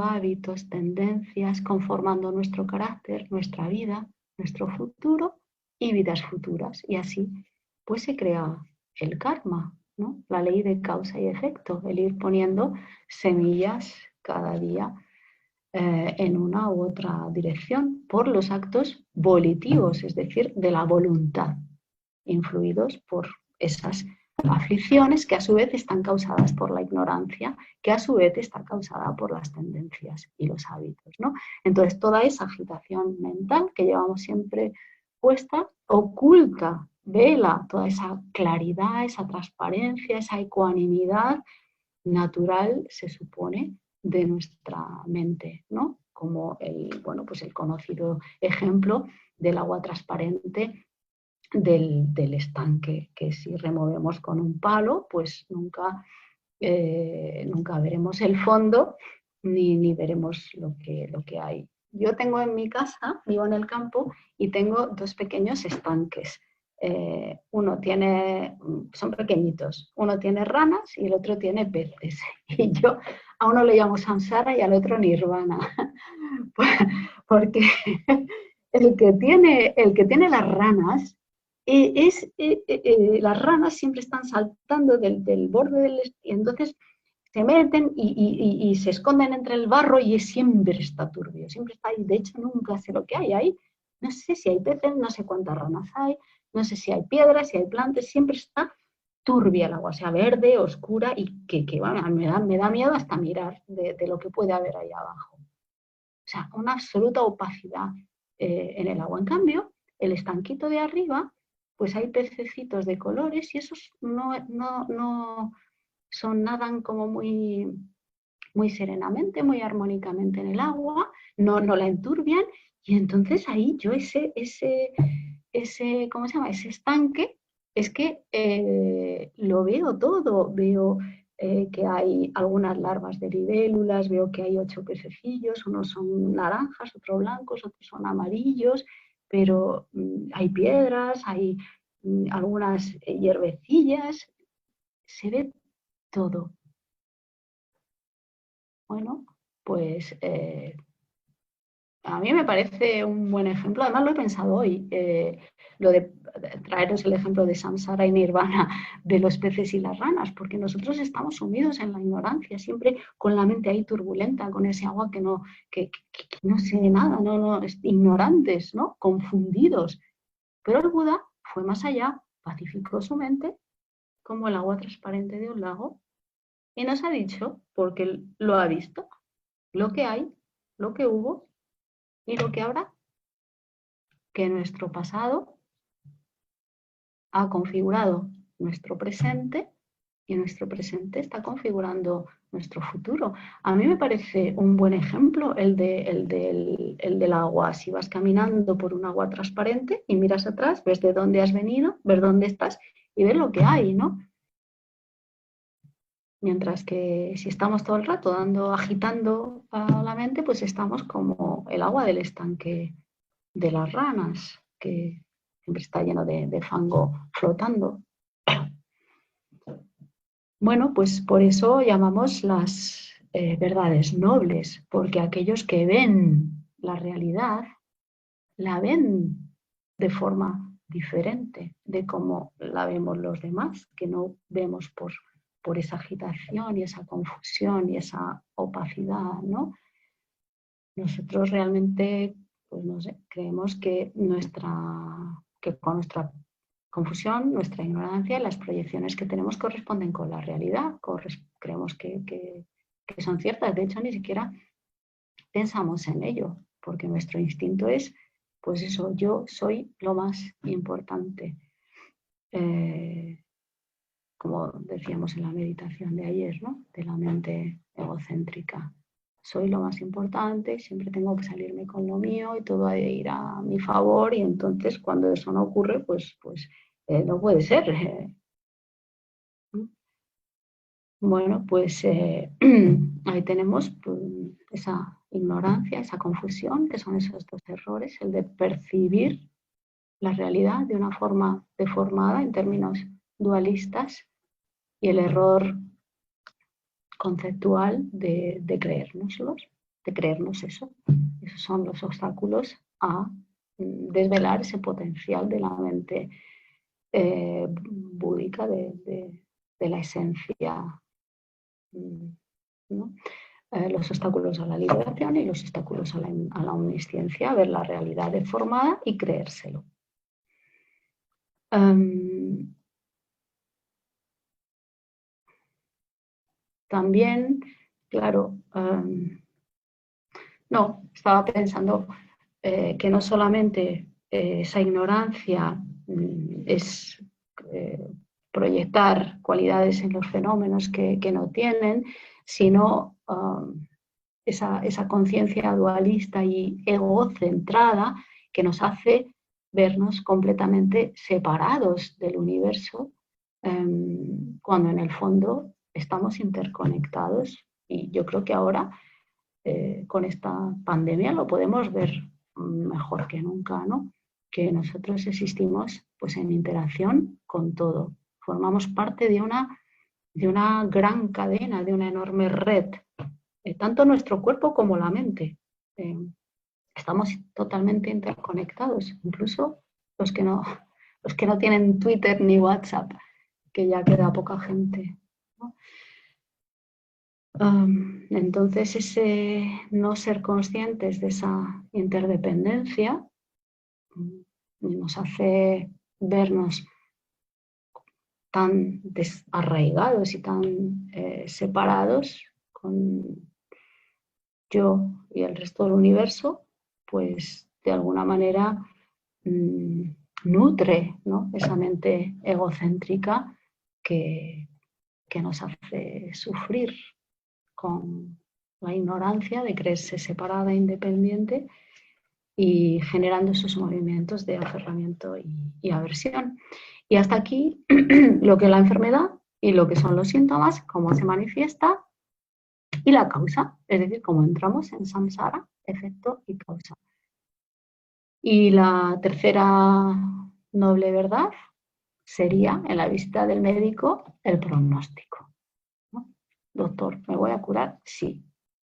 hábitos, tendencias, conformando nuestro carácter, nuestra vida, nuestro futuro y vidas futuras. Y así pues se crea el karma, ¿no? La ley de causa y efecto, el ir poniendo semillas cada día en una u otra dirección por los actos volitivos, es decir, de la voluntad, influidos por esas aflicciones que a su vez están causadas por la ignorancia, que a su vez está causada por las tendencias y los hábitos, ¿no? Entonces, toda esa agitación mental que llevamos siempre puesta oculta, vela toda esa claridad, esa transparencia, esa ecuanimidad natural, se supone, de nuestra mente, ¿no? Como pues el conocido ejemplo del agua transparente del estanque, que si removemos con un palo, pues nunca veremos el fondo ni veremos lo que hay. Yo tengo en mi casa, vivo en el campo, y tengo dos pequeños estanques. Son pequeñitos, uno tiene ranas y el otro tiene peces. Y yo a uno le llamo Samsara y al otro Nirvana, porque el que tiene las ranas, las ranas siempre están saltando del borde y entonces se meten y se esconden entre el barro y siempre está turbio, siempre está ahí. De hecho, nunca sé lo que hay ahí. No sé si hay peces, no sé cuántas ranas hay, no sé si hay piedras, si hay plantas, siempre está turbia el agua, o sea, verde, oscura y que bueno, me da miedo hasta mirar de lo que puede haber ahí abajo. O sea, una absoluta opacidad en el agua. En cambio, el estanquito de arriba, pues hay pececitos de colores y esos no nadan como muy muy serenamente, muy armónicamente en el agua, no la enturbian, y entonces ahí yo ¿cómo se llama? Ese estanque, es que lo veo todo, veo que hay algunas larvas de libélulas, veo que hay 8 pececillos, unos son naranjas, otros blancos, otros son amarillos, pero hay piedras, hay algunas hierbecillas, se ve todo. Bueno, pues a mí me parece un buen ejemplo, además lo he pensado hoy, lo de traeros el ejemplo de Samsara y Nirvana de los peces y las ranas, porque nosotros estamos sumidos en la ignorancia, siempre con la mente ahí turbulenta, con ese agua que no sé nada, ignorantes, ¿no? Confundidos. Pero el Buda fue más allá, pacificó su mente como el agua transparente de un lago y nos ha dicho, porque él lo ha visto, lo que hay, lo que hubo y lo que habrá, que nuestro pasado ha configurado nuestro presente y nuestro presente está configurando nuestro futuro. A mí me parece un buen ejemplo el del agua. Si vas caminando por un agua transparente y miras atrás, ves de dónde has venido, ves dónde estás y ves lo que hay, ¿no? Mientras que si estamos todo el rato agitando a la mente, pues estamos como el agua del estanque de las ranas, que siempre está lleno de fango flotando. Bueno, pues por eso llamamos las verdades nobles, porque aquellos que ven la realidad, la ven de forma diferente de cómo la vemos los demás, que no vemos por esa agitación y esa confusión y esa opacidad, ¿no? Nosotros realmente, pues no sé, creemos que con nuestra confusión, nuestra ignorancia y las proyecciones que tenemos corresponden con la realidad, creemos que son ciertas, de hecho ni siquiera pensamos en ello, porque nuestro instinto es, pues eso, yo soy lo más importante. Como decíamos en la meditación de ayer, ¿no? De la mente egocéntrica. Soy lo más importante, siempre tengo que salirme con lo mío y todo ha de ir a mi favor y entonces cuando eso no ocurre, pues no puede ser. Bueno, pues ahí tenemos pues, esa ignorancia, esa confusión, que son esos dos errores, el de percibir la realidad de una forma deformada en términos dualistas y el error conceptual de creérnoslos, de creernos eso. Esos son los obstáculos a desvelar ese potencial de la mente búdica, de la esencia, ¿no? Los obstáculos a la liberación y los obstáculos a la omnisciencia, ver la realidad deformada y creérselo. También, claro, no, estaba pensando que no solamente esa ignorancia es proyectar cualidades en los fenómenos que no tienen, sino esa conciencia dualista y egocentrada que nos hace vernos completamente separados del universo, cuando en el fondo estamos interconectados. Y yo creo que ahora, con esta pandemia, lo podemos ver mejor que nunca, ¿no? Que nosotros existimos pues, en interacción con todo. Formamos parte de una gran cadena, de una enorme red, tanto nuestro cuerpo como la mente. Estamos totalmente interconectados, incluso los que no tienen Twitter ni WhatsApp, que ya queda poca gente, ¿no? Entonces, ese no ser conscientes de esa interdependencia nos hace vernos tan desarraigados y tan separados con yo y el resto del universo, pues de alguna manera nutre, ¿no? Esa mente egocéntrica que nos hace sufrir con la ignorancia de creerse separada, independiente y generando esos movimientos de aferramiento y aversión. Y hasta aquí lo que es la enfermedad y lo que son los síntomas, cómo se manifiesta y la causa, es decir, cómo entramos en samsara, efecto y causa. Y la tercera noble verdad sería, en la visita del médico, el pronóstico, ¿no? Doctor, ¿me voy a curar? Sí,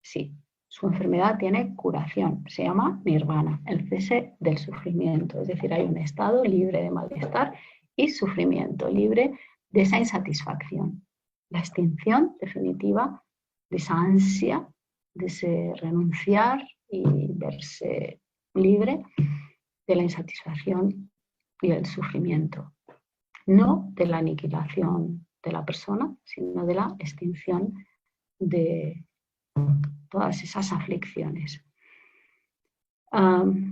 sí. Su enfermedad tiene curación, se llama nirvana, el cese del sufrimiento. Es decir, hay un estado libre de malestar y sufrimiento, libre de esa insatisfacción. La extinción definitiva de esa ansia, de ese renunciar y verse libre de la insatisfacción y el sufrimiento. No de la aniquilación de la persona, sino de la extinción de todas esas aflicciones.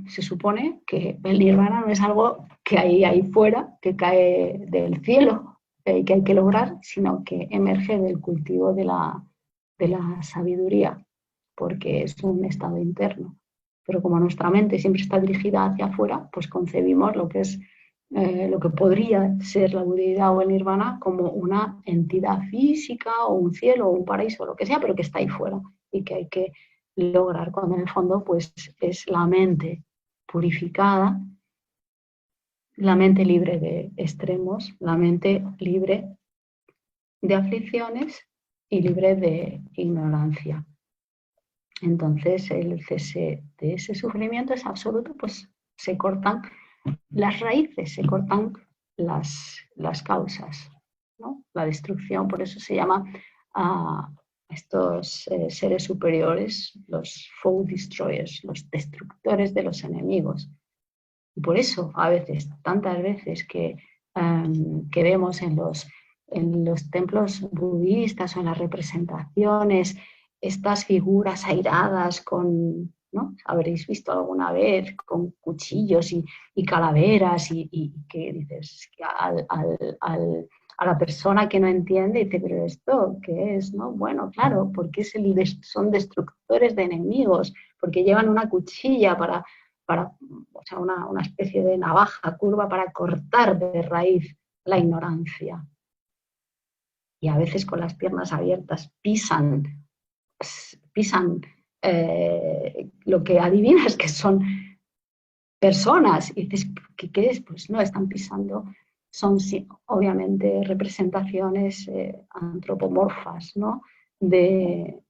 Se supone que el nirvana no es algo que hay ahí fuera, que cae del cielo, que hay que lograr, sino que emerge del cultivo de la sabiduría, porque es un estado interno. Pero como nuestra mente siempre está dirigida hacia afuera, pues concebimos lo que es lo que podría ser la budeidad o el nirvana como una entidad física o un cielo o un paraíso, lo que sea, pero que está ahí fuera y que hay que lograr, cuando en el fondo pues es la mente purificada, la mente libre de extremos, la mente libre de aflicciones y libre de ignorancia. Entonces el cese de ese sufrimiento es absoluto, pues se cortan las raíces, se cortan las causas, ¿no? La destrucción, por eso se llama a estos seres superiores los foe destroyers, los destructores de los enemigos. Y por eso a veces, tantas veces que vemos en los templos budistas o en las representaciones estas figuras airadas con, ¿no? Habréis visto alguna vez con cuchillos y calaveras y que dices que a la persona que no entiende dice, pero ¿esto qué es? ¿No? Bueno, claro, porque son destructores de enemigos, porque llevan una cuchilla para o sea, una especie de navaja curva para cortar de raíz la ignorancia. Y a veces con las piernas abiertas pisan lo que adivinas que son personas. Y dices, ¿qué es? Pues no, están pisando, son obviamente representaciones antropomorfas, ¿no? de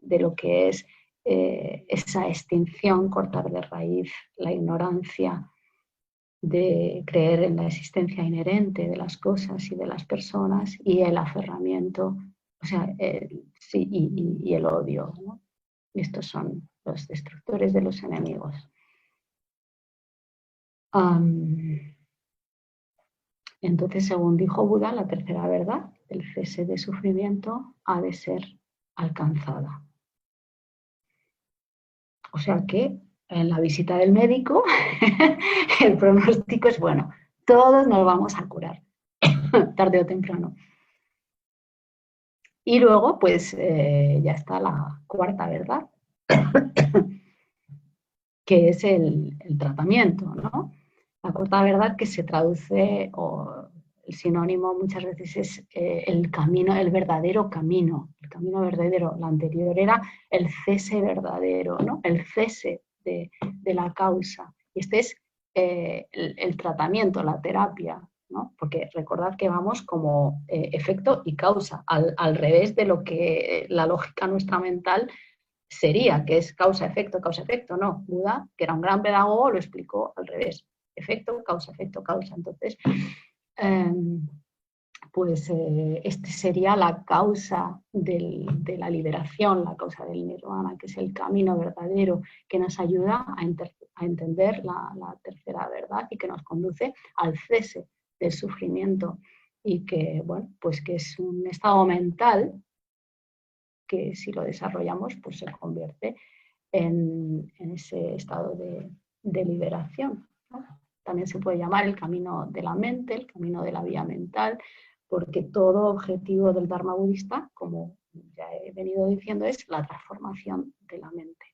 lo que es esa extinción, cortar de raíz la ignorancia, de creer en la existencia inherente de las cosas y de las personas y el aferramiento, o sea, sí, y el odio, ¿no? Estos son los destructores de los enemigos. Entonces, según dijo Buda, la tercera verdad, el cese de sufrimiento, ha de ser alcanzada. O sea que en la visita del médico el pronóstico es bueno, todos nos vamos a curar, tarde o temprano. Y luego, pues ya está la cuarta verdad, que es el tratamiento, ¿no? La cuarta verdad que se traduce, o el sinónimo muchas veces es el camino, el verdadero camino, el camino verdadero. La anterior era el cese verdadero, ¿no? El cese de la causa. Y este es el tratamiento, la terapia, ¿no? Porque recordad que vamos como efecto y causa, al revés de lo que la lógica nuestra mental sería, que es causa-efecto, causa-efecto. No, Buda, que era un gran pedagogo, lo explicó al revés. Efecto, causa, efecto, causa. Entonces, pues este sería la causa de la liberación, la causa del nirvana, que es el camino verdadero que nos ayuda a entender la tercera verdad y que nos conduce al cese del sufrimiento y que, bueno, pues que es un estado mental que si lo desarrollamos, pues se convierte en ese estado de liberación, ¿no? También se puede llamar el camino de la mente, el camino de la vía mental, porque todo objetivo del Dharma budista, como ya he he venido diciendo, es la transformación de la mente,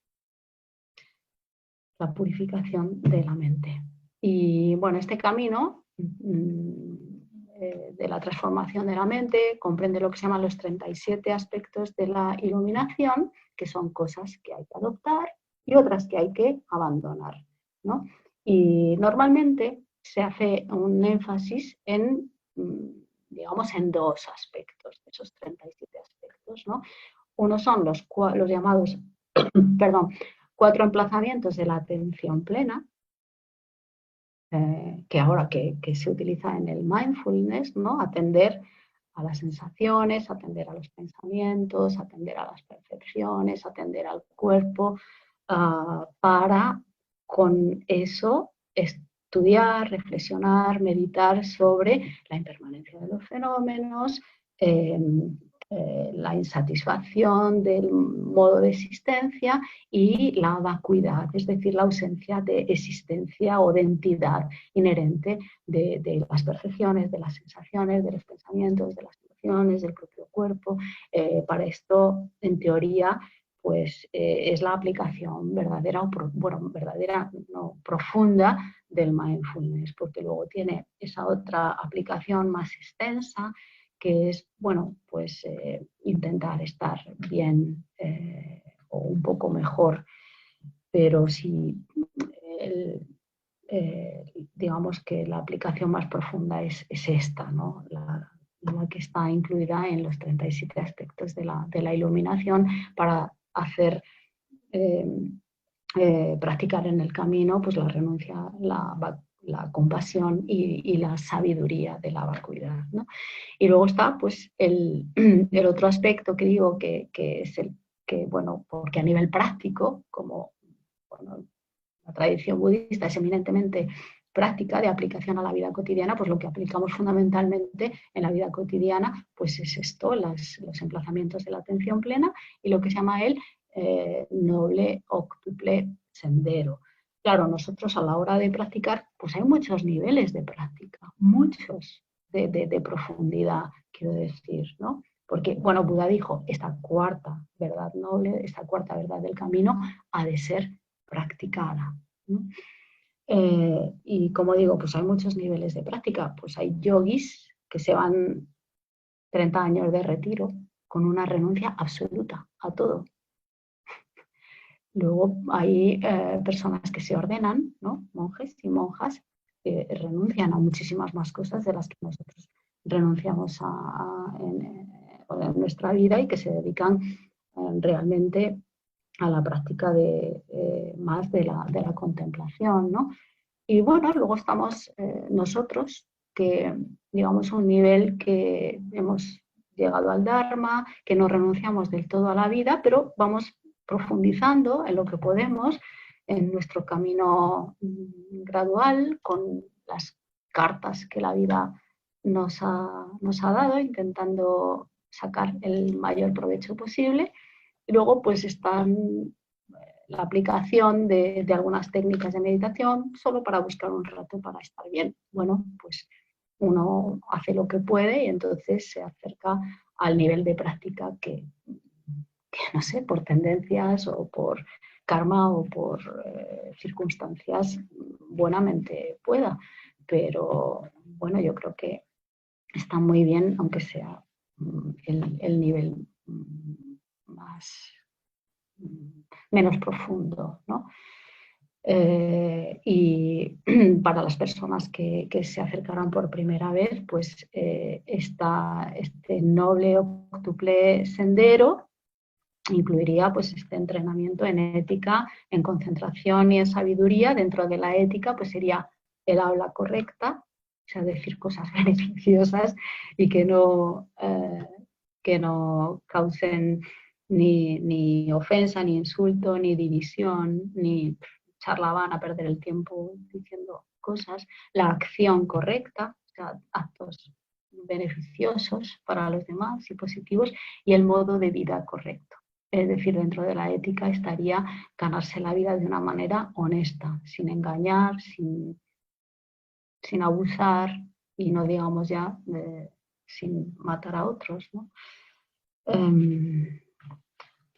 la purificación de la mente. Y bueno, este camino de la transformación de la mente comprende lo que se llaman los 37 aspectos de la iluminación, que son cosas que hay que adoptar y otras que hay que abandonar, ¿no? Y normalmente se hace un énfasis en, digamos, en dos aspectos de esos 37 aspectos, ¿no? Uno son los llamados, perdón, 4 emplazamientos de la atención plena, que ahora que se utiliza en el mindfulness, ¿no? Atender a las sensaciones, atender a los pensamientos, atender a las percepciones, atender al cuerpo, para con eso estudiar, reflexionar, meditar sobre la impermanencia de los fenómenos, la insatisfacción del modo de existencia y la vacuidad, es decir, la ausencia de existencia o de entidad inherente de las percepciones, de las sensaciones, de los pensamientos, de las emociones, del propio cuerpo. Para esto, en teoría, pues es la aplicación verdadera, verdadera, no, profunda del mindfulness, porque luego tiene esa otra aplicación más extensa, que es, bueno, pues intentar estar bien o un poco mejor, pero si digamos que la aplicación más profunda es esta, ¿no? La que está incluida en los 37 aspectos de la iluminación para hacer practicar en el camino pues la renuncia, la compasión y la sabiduría de la vacuidad, ¿no? Y luego está pues el otro aspecto que digo que es el que, bueno, porque a nivel práctico, como bueno, la tradición budista es eminentemente práctica de aplicación a la vida cotidiana, pues lo que aplicamos fundamentalmente en la vida cotidiana pues es esto, los emplazamientos de la atención plena y lo que se llama el noble octuple sendero. Claro, nosotros a la hora de practicar, pues hay muchos niveles de práctica, muchos de profundidad, quiero decir, ¿no? Porque, bueno, Buda dijo, esta cuarta verdad noble, esta cuarta verdad del camino ha de ser practicada, ¿no? Y como digo, pues hay muchos niveles de práctica, pues hay yogis que se van 30 años de retiro con una renuncia absoluta a todo. Luego hay personas que se ordenan, ¿no? Monjes y monjas, que renuncian a muchísimas más cosas de las que nosotros renunciamos en nuestra vida y que se dedican realmente a la práctica más de la contemplación, ¿no? Y bueno, luego estamos nosotros, que digamos un nivel que hemos llegado al Dharma, que no renunciamos del todo a la vida, pero vamos profundizando en lo que podemos en nuestro camino gradual, con las cartas que la vida nos ha dado, intentando sacar el mayor provecho posible. Y luego pues están la aplicación de algunas técnicas de meditación solo para buscar un rato para estar bien. Bueno, pues uno hace lo que puede y entonces se acerca al nivel de práctica que no sé, por tendencias o por karma o por circunstancias buenamente pueda. Pero bueno, yo creo que está muy bien, aunque sea el nivel más menos profundo, ¿no? Y para las personas que se acercarán por primera vez, pues está este noble octuple sendero incluiría pues este entrenamiento en ética, en concentración y en sabiduría. Dentro de la ética pues sería el habla correcta, o sea, decir cosas beneficiosas y que no causen ni ofensa, ni insulto, ni división, ni charla vana, perder el tiempo diciendo cosas. La acción correcta, o sea, actos beneficiosos para los demás y positivos, y el modo de vida correcto. Es decir, dentro de la ética estaría ganarse la vida de una manera honesta, sin engañar, sin abusar y no digamos ya sin matar a otros, ¿no?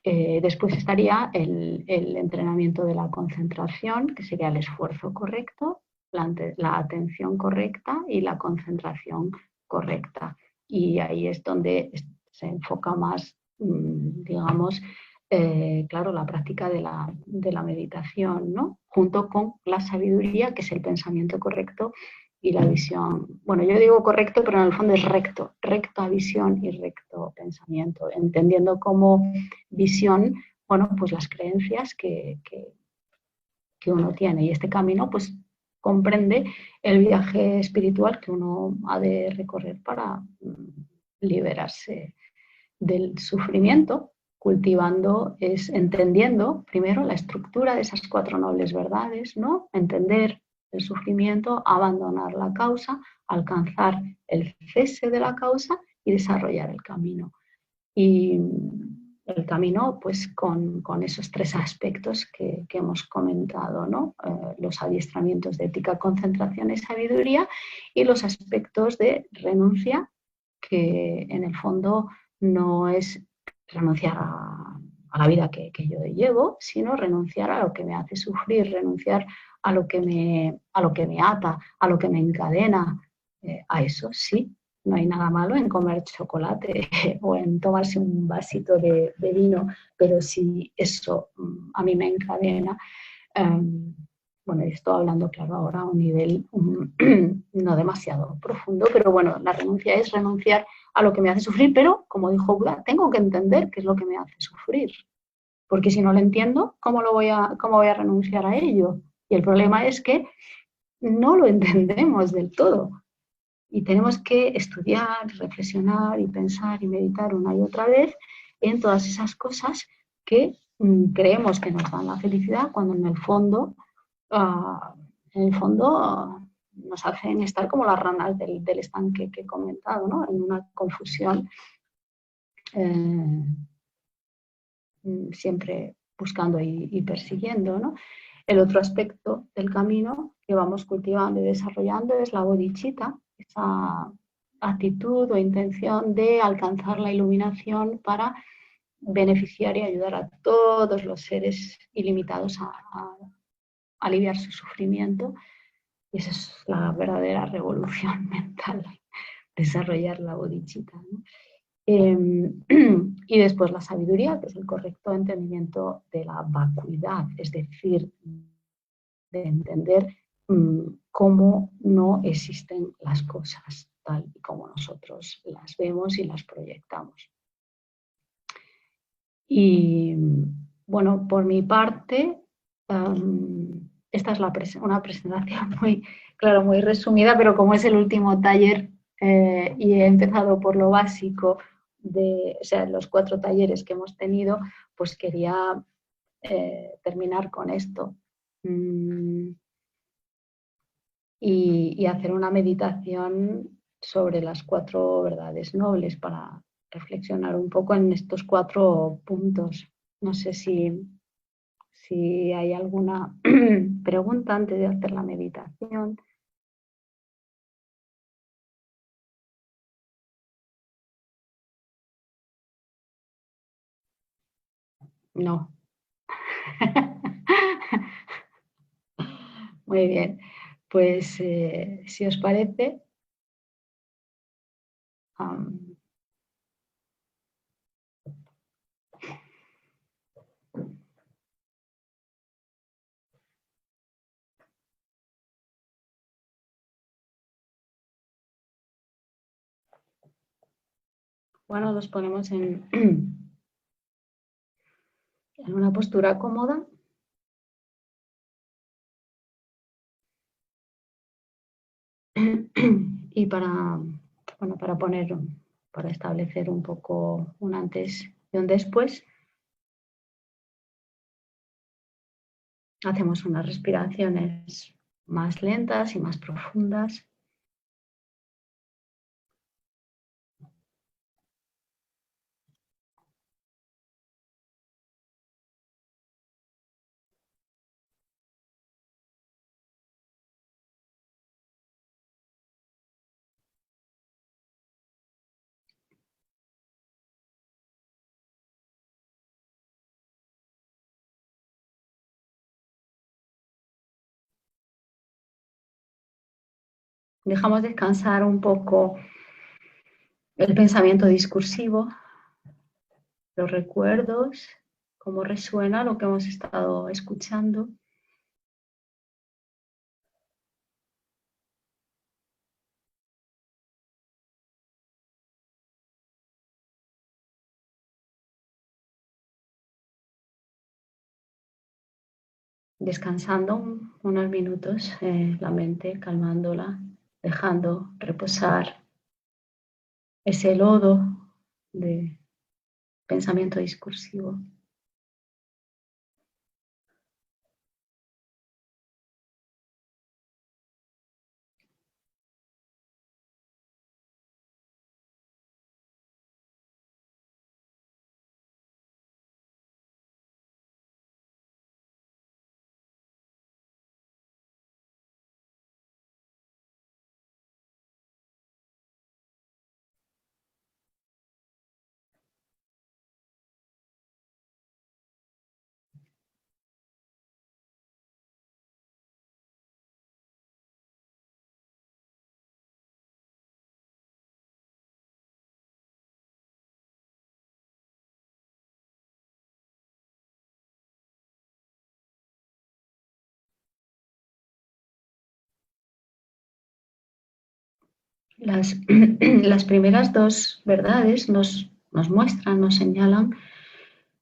Después estaría el entrenamiento de la concentración, que sería el esfuerzo correcto, la atención correcta y la concentración correcta. Y ahí es donde se enfoca más, digamos, claro, la práctica de la meditación, ¿no? Junto con la sabiduría, que es el pensamiento correcto y la visión. Bueno, yo digo correcto, pero en el fondo es recto, recta visión y recto pensamiento, entendiendo como visión, bueno, pues las creencias que uno tiene. Y este camino, pues, comprende el viaje espiritual que uno ha de recorrer para liberarse del sufrimiento, cultivando, es entendiendo primero la estructura de esas cuatro nobles verdades, ¿no? Entender el sufrimiento, abandonar la causa, alcanzar el cese de la causa y desarrollar el camino. Y el camino, pues con esos tres aspectos que hemos comentado, ¿no? Los adiestramientos de ética, concentración y sabiduría, y los aspectos de renuncia, que en el fondo no es renunciar a la vida que yo llevo, sino renunciar a lo que me hace sufrir, renunciar a lo que me ata, a lo que me encadena. A eso sí, no hay nada malo en comer chocolate o en tomarse un vasito de vino, pero si eso a mí me encadena, bueno, estoy hablando, claro, ahora a un nivel no demasiado profundo, pero bueno, la renuncia es renunciar a lo que me hace sufrir, pero como dijo Buda, tengo que entender qué es lo que me hace sufrir, porque si no lo entiendo, cómo voy a renunciar a ello? Y el problema es que no lo entendemos del todo. Y tenemos que estudiar, reflexionar y pensar y meditar una y otra vez en todas esas cosas que creemos que nos dan la felicidad, cuando en el fondo nos hacen estar como las ranas del estanque que he comentado, ¿no? En una confusión, eh, siempre buscando y persiguiendo, ¿no? El otro aspecto del camino que vamos cultivando y desarrollando es la bodhicitta, esa actitud o intención de alcanzar la iluminación para beneficiar y ayudar a todos los seres ilimitados a aliviar su sufrimiento. Y esa es la verdadera revolución mental, desarrollar la bodhicitta, ¿no? Y después la sabiduría, que es el correcto entendimiento de la vacuidad, es decir, de entender cómo no existen las cosas tal y como nosotros las vemos y las proyectamos. Y bueno, por mi parte, esta es una presentación muy, claro, muy resumida, pero como es el último taller y he empezado por lo básico o sea, los 4 talleres que hemos tenido, pues quería terminar con esto. Y hacer una meditación sobre las 4 verdades nobles para reflexionar un poco en estos 4 puntos. No sé si hay alguna pregunta antes de hacer la meditación. No. Muy bien. Pues si os parece, bueno, nos ponemos en una postura cómoda. Y bueno, para establecer un poco un antes y un después, hacemos unas respiraciones más lentas y más profundas. Dejamos descansar un poco el pensamiento discursivo, los recuerdos, cómo resuena lo que hemos estado escuchando. Descansando unos minutos la mente, calmándola, dejando reposar ese lodo de pensamiento discursivo. Las, las primeras dos verdades nos muestran, nos señalan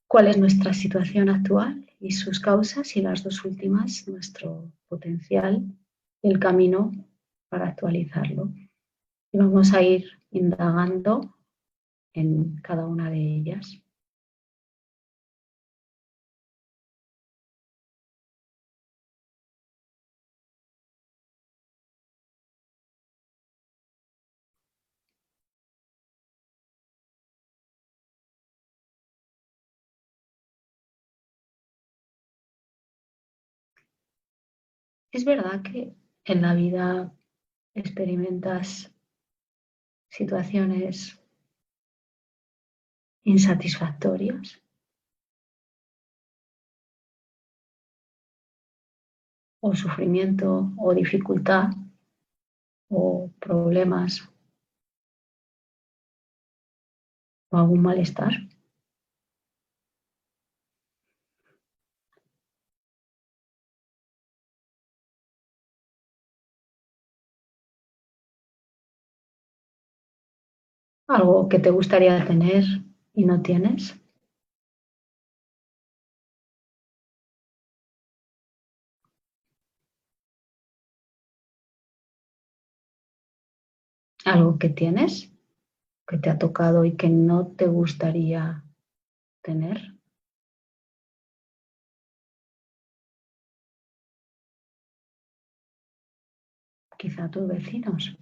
cuál es nuestra situación actual y sus causas, y las dos últimas nuestro potencial y el camino para actualizarlo. Y vamos a ir indagando en cada una de ellas. Es verdad que en la vida experimentas situaciones insatisfactorias o sufrimiento o dificultad o problemas o algún malestar. Algo que te gustaría tener y no tienes. Algo que tienes, que te ha tocado y que no te gustaría tener. Quizá tus vecinos.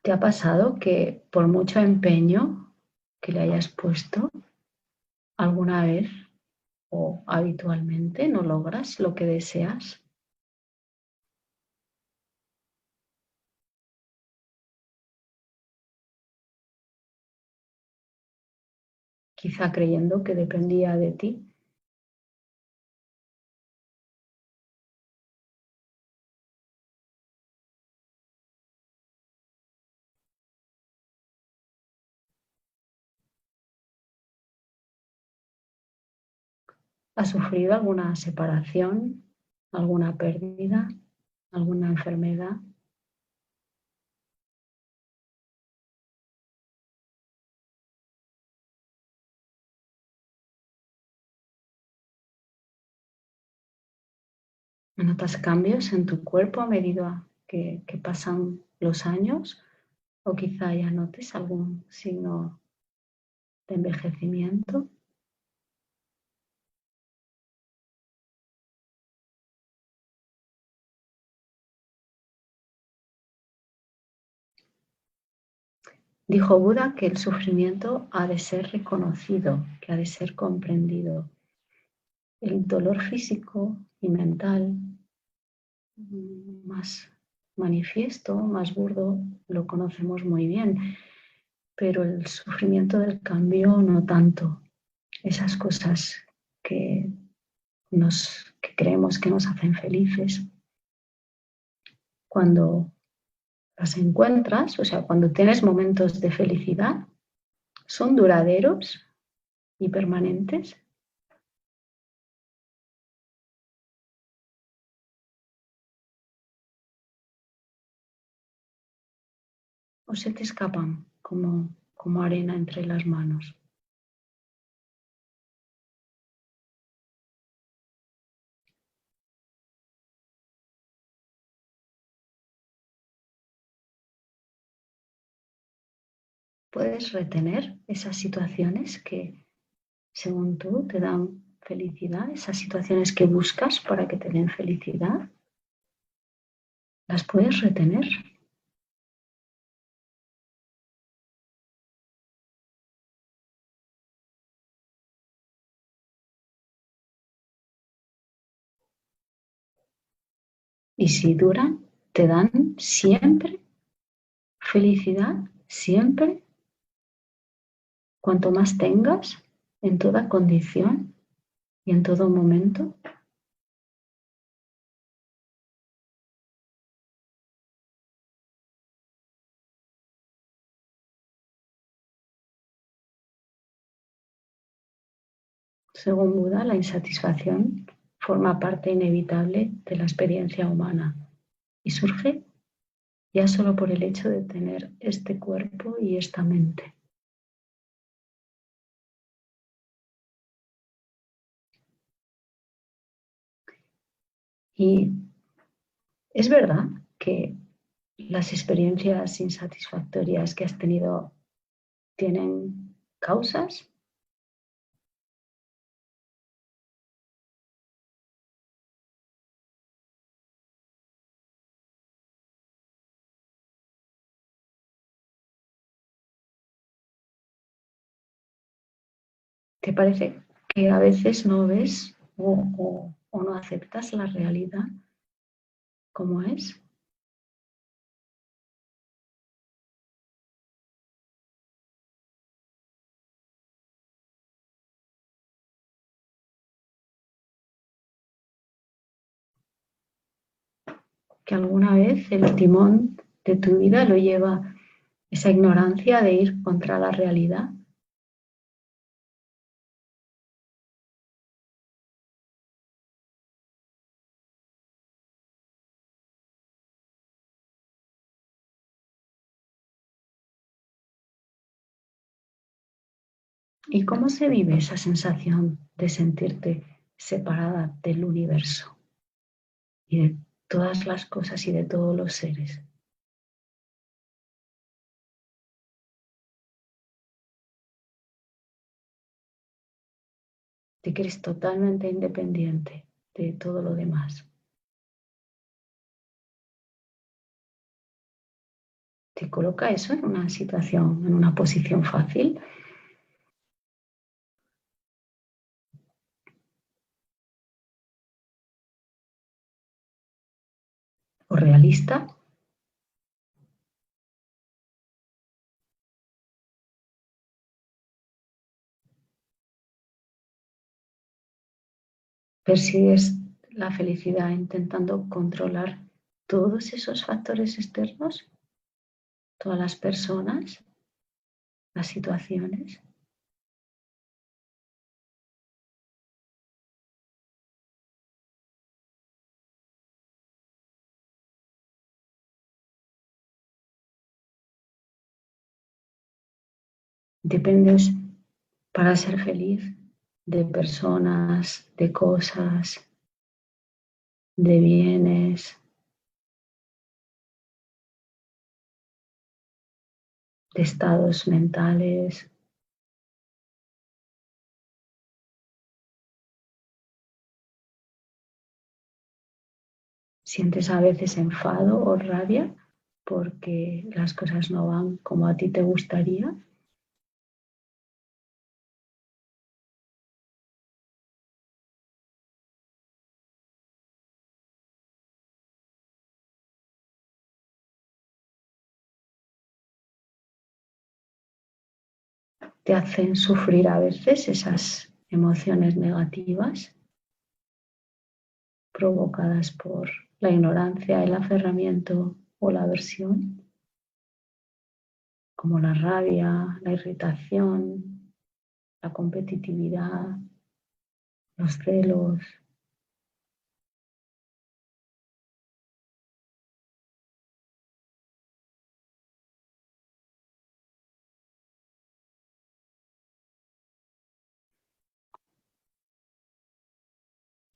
¿Te ha pasado que por mucho empeño que le hayas puesto alguna vez o habitualmente no logras lo que deseas? Quizá creyendo que dependía de ti. ¿Has sufrido alguna separación, alguna pérdida, alguna enfermedad? ¿Notas cambios en tu cuerpo a medida que pasan los años? O quizá ya notes algún signo de envejecimiento. Dijo Buda que el sufrimiento ha de ser reconocido, que ha de ser comprendido. El dolor físico y mental más manifiesto, más burdo, lo conocemos muy bien. pero el sufrimiento del cambio no tanto. Esas cosas que, que creemos que nos hacen felices, cuando las encuentras, o sea, cuando tienes momentos de felicidad, son duraderos y permanentes. O se te escapan como arena entre las manos. Puedes retener esas situaciones que, según tú, te dan felicidad, esas situaciones que buscas para que te den felicidad. ¿Las puedes retener? Y si duran, te dan siempre felicidad, siempre. Cuanto más tengas, en toda condición y en todo momento. Según Buda, la insatisfacción forma parte inevitable de la experiencia humana y surge ya solo por el hecho de tener este cuerpo y esta mente. Y es verdad que las experiencias insatisfactorias que has tenido tienen causas. ¿Te parece que a veces no ves o no aceptas la realidad como es? Que alguna vez el timón de tu vida lo lleva esa ignorancia de ir contra la realidad. ¿Y cómo se vive esa sensación de sentirte separada del universo y de todas las cosas y de todos los seres? Te crees totalmente independiente de todo lo demás. Te coloca eso en una situación, en una posición fácil o realista. Persigues la felicidad intentando controlar todos esos factores externos, todas las personas, las situaciones. Dependes para ser feliz de personas, de cosas, de bienes, de estados mentales. Sientes a veces enfado o rabia porque las cosas no van como a ti te gustaría. te hacen sufrir a veces esas emociones negativas provocadas por la ignorancia, el aferramiento o la aversión, como la rabia, la irritación, la competitividad, los celos.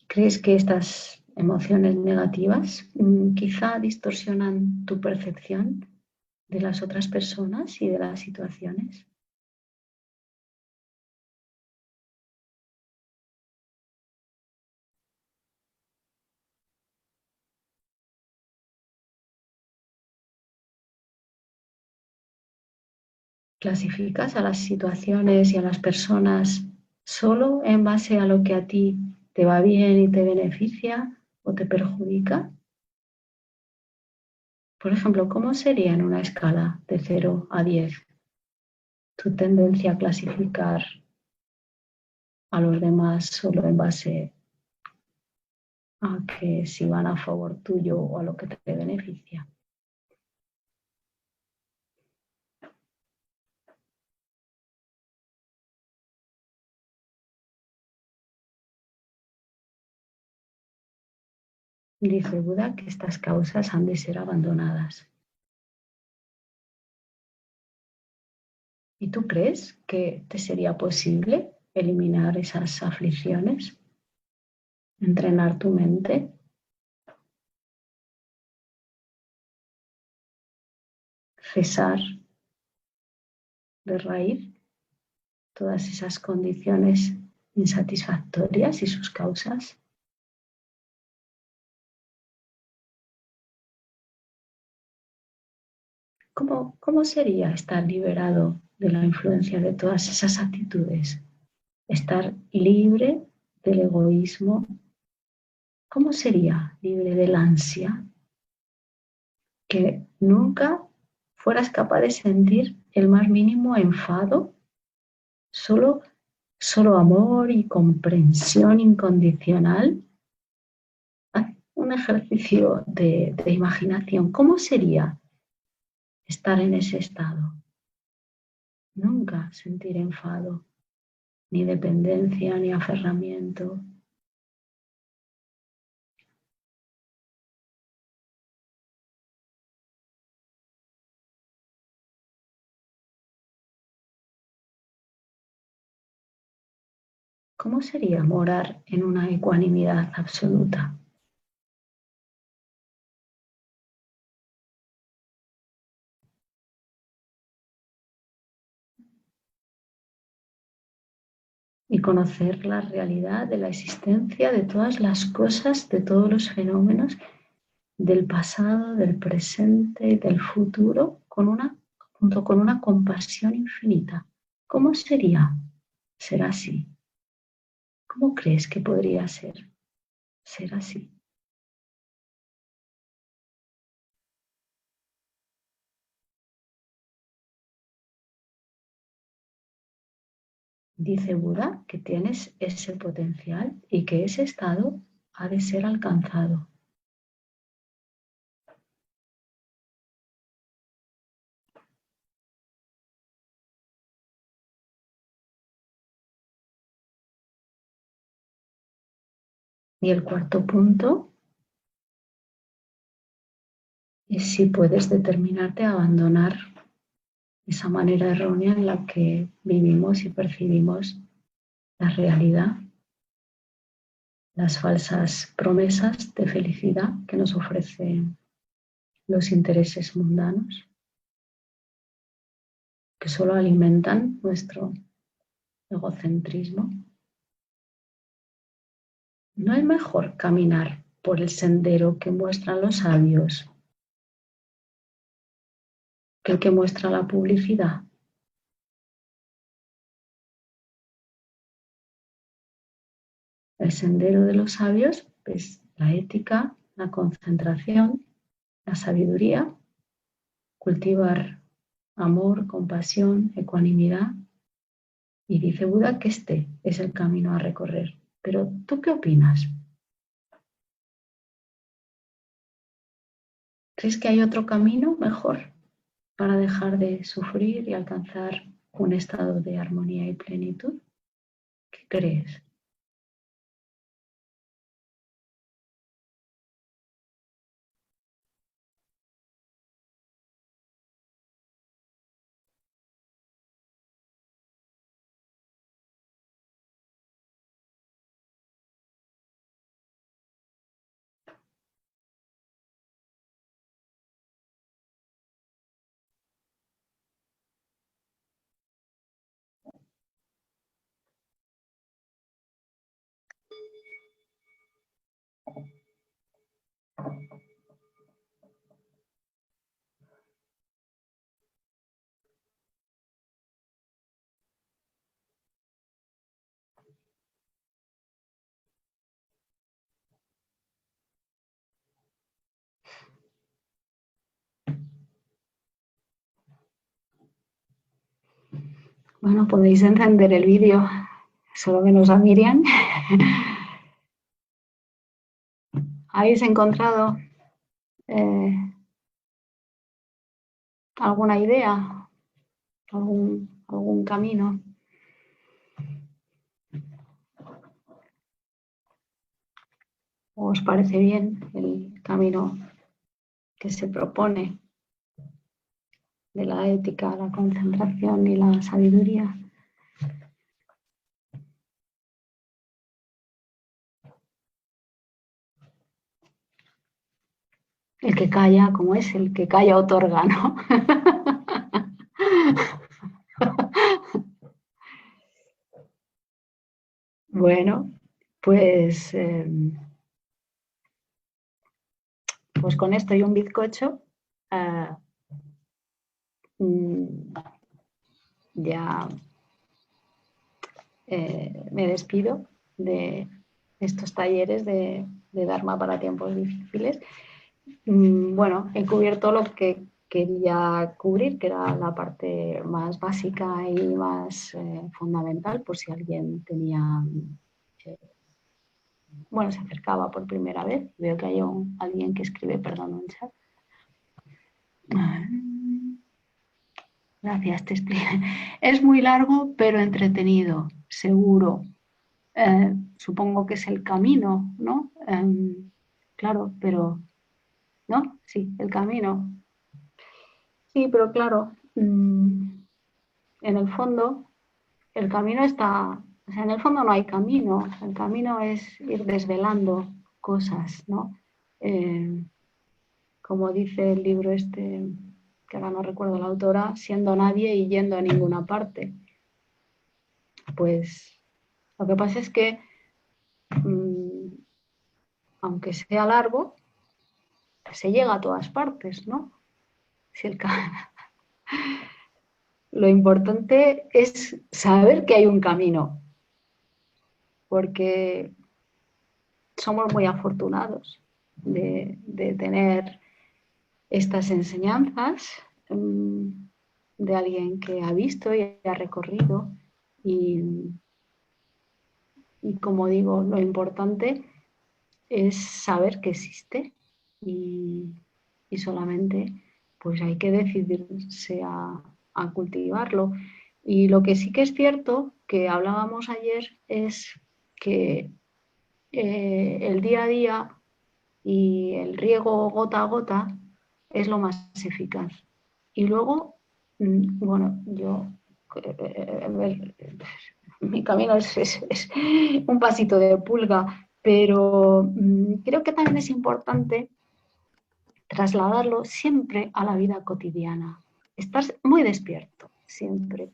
¿Crees que estas emociones negativas quizá distorsionan tu percepción de las otras personas y de las situaciones? ¿Clasificas a las situaciones y a las personas solo en base a lo que a ti te va bien y te beneficia o te perjudica? Por ejemplo, ¿cómo sería en una escala de 0 a 10 tu tendencia a clasificar a los demás solo en base a que si van a favor tuyo o a lo que te beneficia? Dice Buda que estas causas han de ser abandonadas. ¿Y tú crees que te sería posible eliminar esas aflicciones? Entrenar tu mente, cesar de raíz todas esas condiciones insatisfactorias y sus causas. ¿Cómo sería estar liberado de la influencia de todas esas actitudes? Estar libre del egoísmo. ¿Cómo sería libre del ansia? Que nunca fueras capaz de sentir el más mínimo enfado, solo amor y comprensión incondicional. Haz un ejercicio de imaginación. ¿Cómo sería estar en ese estado? Nunca sentir enfado, ni dependencia, ni aferramiento. ¿Cómo sería morar en una ecuanimidad absoluta? Y conocer la realidad de la existencia de todas las cosas, de todos los fenómenos del pasado, del presente y del futuro, junto con una compasión infinita. ¿Cómo sería ser así? ¿Cómo crees que podría ser así? Dice Buda que tienes ese potencial y que ese estado ha de ser alcanzado. Y el cuarto punto es si puedes determinarte a abandonar esa manera errónea en la que vivimos y percibimos la realidad, las falsas promesas de felicidad que nos ofrecen los intereses mundanos, que solo alimentan nuestro egocentrismo. ¿No es mejor caminar por el sendero que muestran los sabios que el que muestra la publicidad? El sendero de los sabios es la ética, la concentración, la sabiduría, cultivar amor, compasión, ecuanimidad, Y dice Buda que este es el camino a recorrer. Pero ¿tú qué opinas? ¿Crees que hay otro camino mejor para dejar de sufrir y alcanzar un estado de armonía y plenitud? ¿Qué crees? Bueno, podéis encender el vídeo, solo menos a Miriam. ¿Habéis encontrado alguna idea, algún camino? ¿Os parece bien el camino que se propone de la ética, la concentración y la sabiduría? El que calla, como es, el que calla otorga, ¿no? Bueno, pues, pues con esto y un bizcocho ya me despido de estos talleres de Dharma para tiempos difíciles. Bueno, he cubierto lo que quería cubrir, que era la parte más básica y más fundamental, por si alguien tenía, bueno, se acercaba por primera vez. Veo que hay alguien que escribe, perdón, en chat. Gracias, te explico. Es muy largo, pero entretenido, seguro. Supongo que es el camino, ¿no? Claro, pero, ¿no? Sí, el camino. Sí, pero claro, en el fondo, el camino está, o sea, en el fondo no hay camino, el camino es ir desvelando cosas, ¿no? Eh, como dice el libro este, que ahora no recuerdo la autora, siendo nadie y yendo a ninguna parte. Pues lo que pasa es que, aunque sea largo, se llega a todas partes, ¿no? Si el Lo importante es saber que hay un camino, porque somos muy afortunados de tener estas enseñanzas de alguien que ha visto y ha recorrido. Y como digo, lo importante es saber que existe y, y solamente pues hay que decidirse a cultivarlo. Y lo que sí que es cierto, que hablábamos ayer, es que el día a día y el riego gota a gota es lo más eficaz. Y luego, bueno, yo, mi camino es un pasito de pulga, pero creo que también es importante trasladarlo siempre a la vida cotidiana. Estás muy despierto, siempre,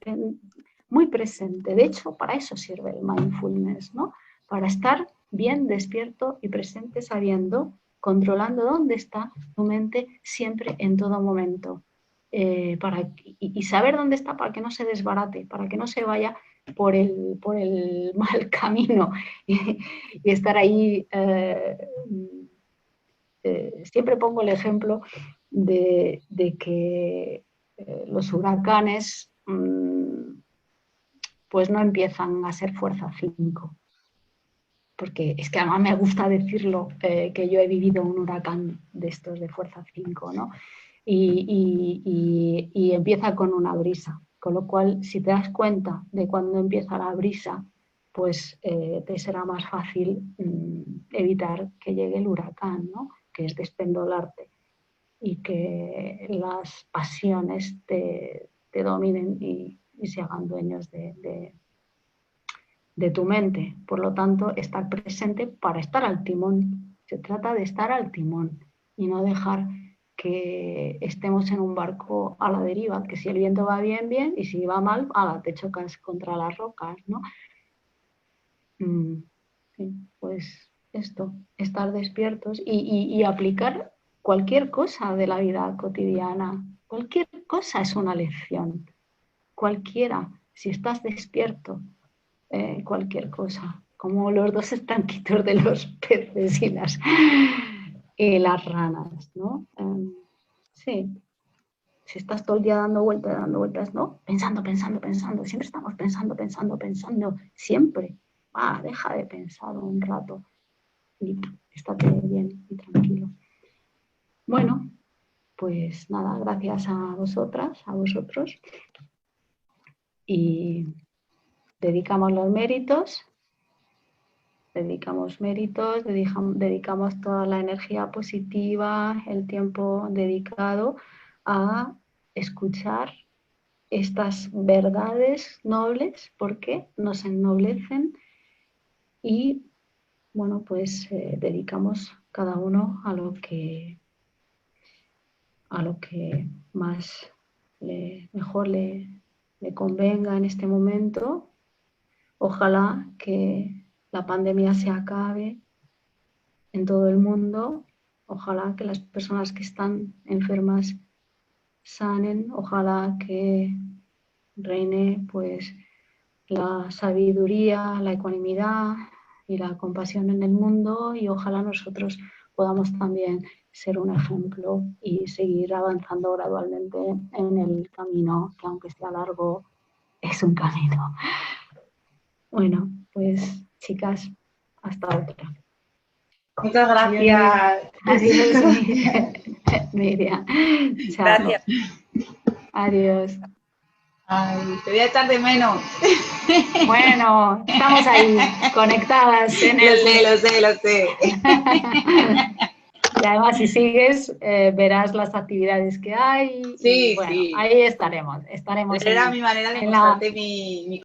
muy presente. De hecho, para eso sirve el mindfulness, ¿no? Para estar bien despierto y presente sabiendo, controlando dónde está tu mente siempre, en todo momento. Y saber dónde está para que no se desbarate, para que no se vaya por el mal camino y estar ahí. Siempre pongo el ejemplo de que los huracanes pues no empiezan a ser fuerza 5. Porque es que además me gusta decirlo, que yo he vivido un huracán de estos de fuerza 5, ¿no? Y empieza con una brisa, con lo cual si te das cuenta de cuando empieza la brisa, pues te será más fácil evitar que llegue el huracán, ¿no? Que es despendolarte y que las pasiones te dominen y se hagan dueños de tu mente. Por lo tanto, estar presente para estar al timón. Se trata de estar al timón y no dejar que estemos en un barco a la deriva, que si el viento va bien, bien, y si va mal, te chocas contra las rocas, ¿no? Sí, pues esto, estar despiertos y aplicar cualquier cosa de la vida cotidiana. Cualquier cosa es una lección. Cualquiera, si estás despierto, cualquier cosa, como los dos estanquitos de los peces y las ranas, ¿no? Sí, si estás todo el día dando vueltas, ¿no? Pensando, siempre estamos pensando, siempre. Deja de pensar un rato y estate bien y tranquilo. Bueno, pues nada, gracias a vosotras, a vosotros. Y dedicamos méritos, dedicamos toda la energía positiva, el tiempo dedicado a escuchar estas verdades nobles porque nos ennoblecen y, bueno, pues dedicamos cada uno a lo que más mejor le convenga en este momento. Ojalá que la pandemia se acabe en todo el mundo. Ojalá que las personas que están enfermas sanen. Ojalá que reine pues la sabiduría, la ecuanimidad y la compasión en el mundo, y ojalá nosotros podamos también ser un ejemplo y seguir avanzando gradualmente en el camino, que aunque sea largo, es un camino. Bueno, pues chicas, hasta otra. Muchas gracias. Adiós, Miriam. Chao. Gracias. Adiós. Ay, te voy a echar de menos. Bueno, estamos ahí, conectadas en Lo sé. Y además, si sigues, verás las actividades que hay. Sí, y bueno, sí. ahí estaremos. Era mi manera de mostrarte mi